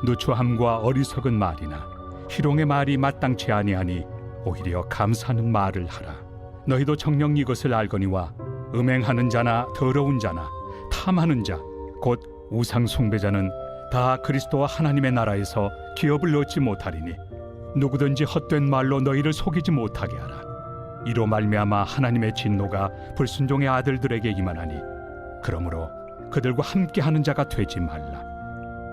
누추함과 어리석은 말이나 희롱의 말이 마땅치 아니하니 오히려 감사하는 말을 하라. 너희도 정녕 이것을 알거니와 음행하는 자나 더러운 자나 탐하는 자 곧 우상 숭배자는 다 그리스도와 하나님의 나라에서 기업을 얻지 못하리니 누구든지 헛된 말로 너희를 속이지 못하게 하라. 이로 말미암아 하나님의 진노가 불순종의 아들들에게 임하나니 그러므로 그들과 함께하는 자가 되지 말라.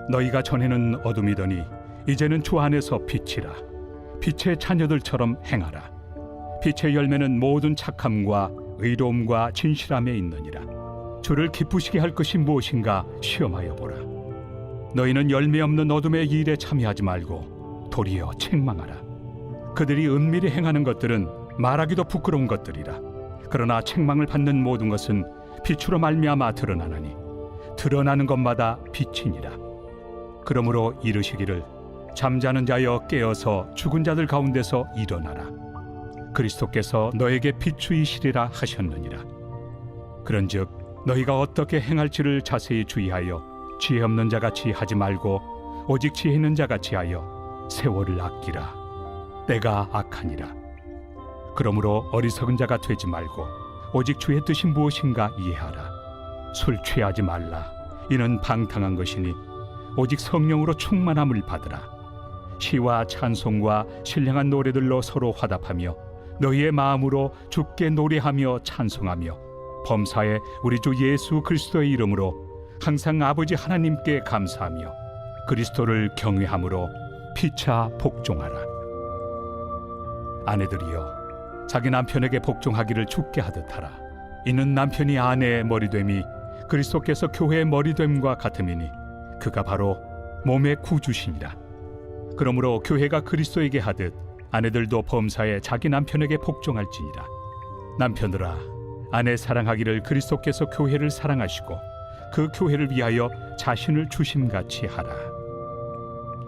너희가 전에는 어둠이더니 이제는 주 안에서 빛이라. 빛의 자녀들처럼 행하라. 빛의 열매는 모든 착함과 의로움과 진실함에 있느니라. 주를 기쁘시게 할 것이 무엇인가 시험하여 보라. 너희는 열매 없는 어둠의 일에 참여하지 말고 도리어 책망하라. 그들이 은밀히 행하는 것들은 말하기도 부끄러운 것들이라. 그러나 책망을 받는 모든 것은 빛으로 말미암아 드러나나니 드러나는 것마다 빛이니라. 그러므로 이르시기를 잠자는 자여 깨어서 죽은 자들 가운데서 일어나라. 그리스도께서 너에게 비추이시리라 하셨느니라. 그런즉 너희가 어떻게 행할지를 자세히 주의하여 지혜 없는 자같이 하지 말고 오직 지혜 있는 자같이 하여 세월을 아끼라. 때가 악하니라. 그러므로 어리석은 자가 되지 말고 오직 주의 뜻이 무엇인가 이해하라. 술 취하지 말라. 이는 방탕한 것이니 오직 성령으로 충만함을 받으라. 시와 찬송과 신령한 노래들로 서로 화답하며 너희의 마음으로 주께 노래하며 찬송하며 범사에 우리 주 예수 그리스도의 이름으로 항상 아버지 하나님께 감사하며 그리스도를 경외함으로 피차 복종하라. 아내들이여 자기 남편에게 복종하기를 주께 하듯 하라. 이는 남편이 아내의 머리됨이 그리스도께서 교회의 머리됨과 같음이니 그가 바로 몸의 구주시니라. 그러므로 교회가 그리스도에게 하듯 아내들도 범사에 자기 남편에게 복종할지니라. 남편들아 아내 사랑하기를 그리스도께서 교회를 사랑하시고 그 교회를 위하여 자신을 주심같이 하라.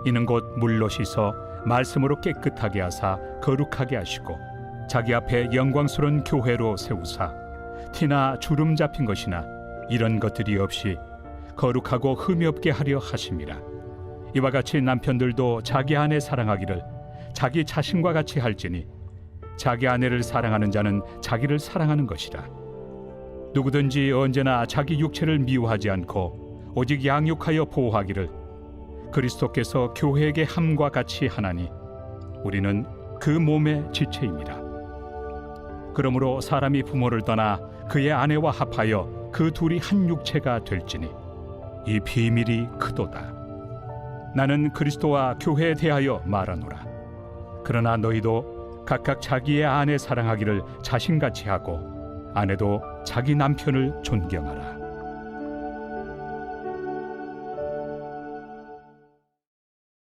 이는 곧 물로 씻어 말씀으로 깨끗하게 하사 거룩하게 하시고 자기 앞에 영광스러운 교회로 세우사 티나 주름 잡힌 것이나 이런 것들이 없이 거룩하고 흠이 없게 하려 하심이라. 이와 같이 남편들도 자기 아내 사랑하기를 자기 자신과 같이 할지니 자기 아내를 사랑하는 자는 자기를 사랑하는 것이라. 누구든지 언제나 자기 육체를 미워하지 않고 오직 양육하여 보호하기를 그리스도께서 교회에게 함과 같이 하나니 우리는 그 몸의 지체입니다. 그러므로 사람이 부모를 떠나 그의 아내와 합하여 그 둘이 한 육체가 될지니 이 비밀이 크도다. 나는 그리스도와 교회에 대하여 말하노라. 그러나 너희도 각각 자기의 아내 사랑하기를 자신같이 하고 아내도 자기 남편을 존경하라.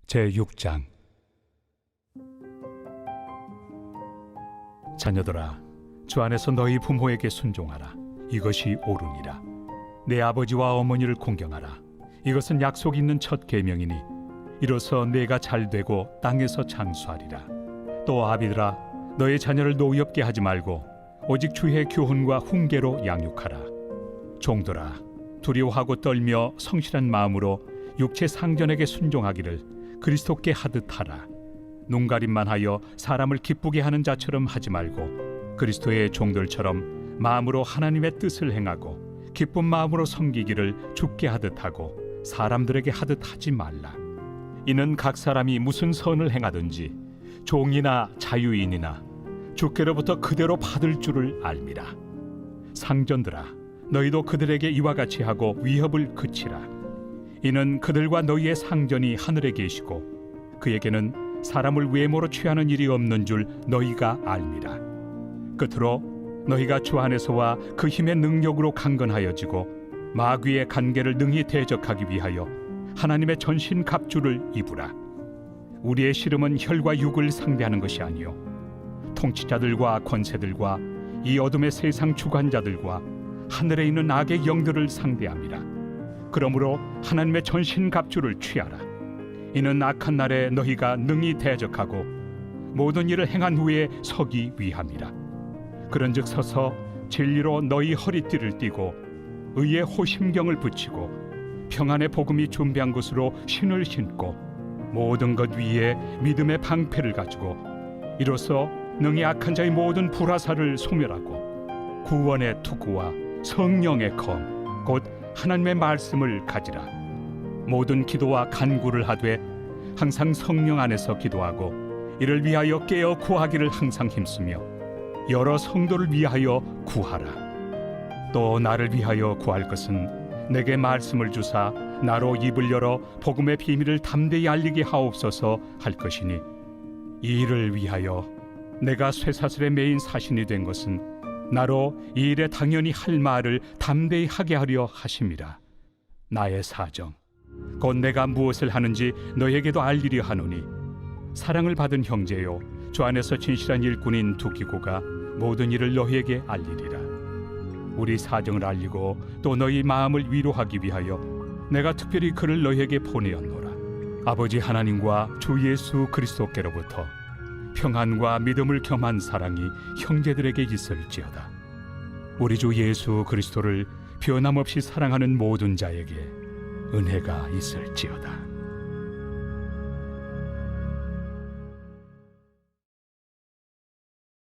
제6장. 자녀들아, 주 안에서 너희 부모에게 순종하라. 이것이 옳으니라. 내 아버지와 어머니를 공경하라. 이것은 약속 있는 첫 계명이니 이로써 내가 잘되고 땅에서 장수하리라. 또 아비들아, 너의 자녀를 노엽게 하지 말고 오직 주의 교훈과 훈계로 양육하라. 종들아, 두려워하고 떨며 성실한 마음으로 육체 상전에게 순종하기를 그리스도께 하듯 하라. 눈가림만 하여 사람을 기쁘게 하는 자처럼 하지 말고 그리스도의 종들처럼 마음으로 하나님의 뜻을 행하고 기쁜 마음으로 섬기기를 주께 하듯 하고 사람들에게 하듯 하지 말라. 이는 각 사람이 무슨 선을 행하든지 종이나 자유인이나 주께로부터 그대로 받을 줄을 알미라. 상전들아, 너희도 그들에게 이와 같이 하고 위협을 그치라. 이는 그들과 너희의 상전이 하늘에 계시고 그에게는 사람을 외모로 취하는 일이 없는 줄 너희가 알미라. 끝으로 너희가 주 안에서와 그 힘의 능력으로 강건하여지고 마귀의 간계를 능히 대적하기 위하여 하나님의 전신 갑주를 입으라. 우리의 씨름은 혈과 육을 상대하는 것이 아니요 통치자들과 권세들과 이 어둠의 세상 주관자들과 하늘에 있는 악의 영들을 상대함이라. 그러므로 하나님의 전신 갑주를 취하라. 이는 악한 날에 너희가 능히 대적하고 모든 일을 행한 후에 서기 위함이라. 그런즉 서서 진리로 너희 허리띠를 띠고 의의 호심경을 붙이고 평안의 복음이 준비한 것으로 신을 신고 모든 것 위에 믿음의 방패를 가지고 이로써 능히 악한 자의 모든 불화살을 소멸하고 구원의 투구와 성령의 검 곧 하나님의 말씀을 가지라. 모든 기도와 간구를 하되 항상 성령 안에서 기도하고 이를 위하여 깨어 구하기를 항상 힘쓰며 여러 성도를 위하여 구하라. 또 나를 위하여 구할 것은 내게 말씀을 주사 나로 입을 열어 복음의 비밀을 담대히 알리게 하옵소서 할 것이니 이 일을 위하여 내가 쇠사슬에 매인 사신이 된 것은 나로 이 일에 당연히 할 말을 담대히 하게 하려 하심이라. 나의 사정 곧 내가 무엇을 하는지 너에게도 알리려 하노니 사랑을 받은 형제요 주 안에서 진실한 일꾼인 두기고가 모든 일을 너희에게 알리리라. 우리 사정을 알리고 또 너희 마음을 위로하기 위하여 내가 특별히 그를 너희에게 보내었노라. 아버지 하나님과 주 예수 그리스도께로부터 평안과 믿음을 겸한 사랑이 형제들에게 있을지어다. 우리 주 예수 그리스도를 변함없이 사랑하는 모든 자에게 은혜가 있을지어다.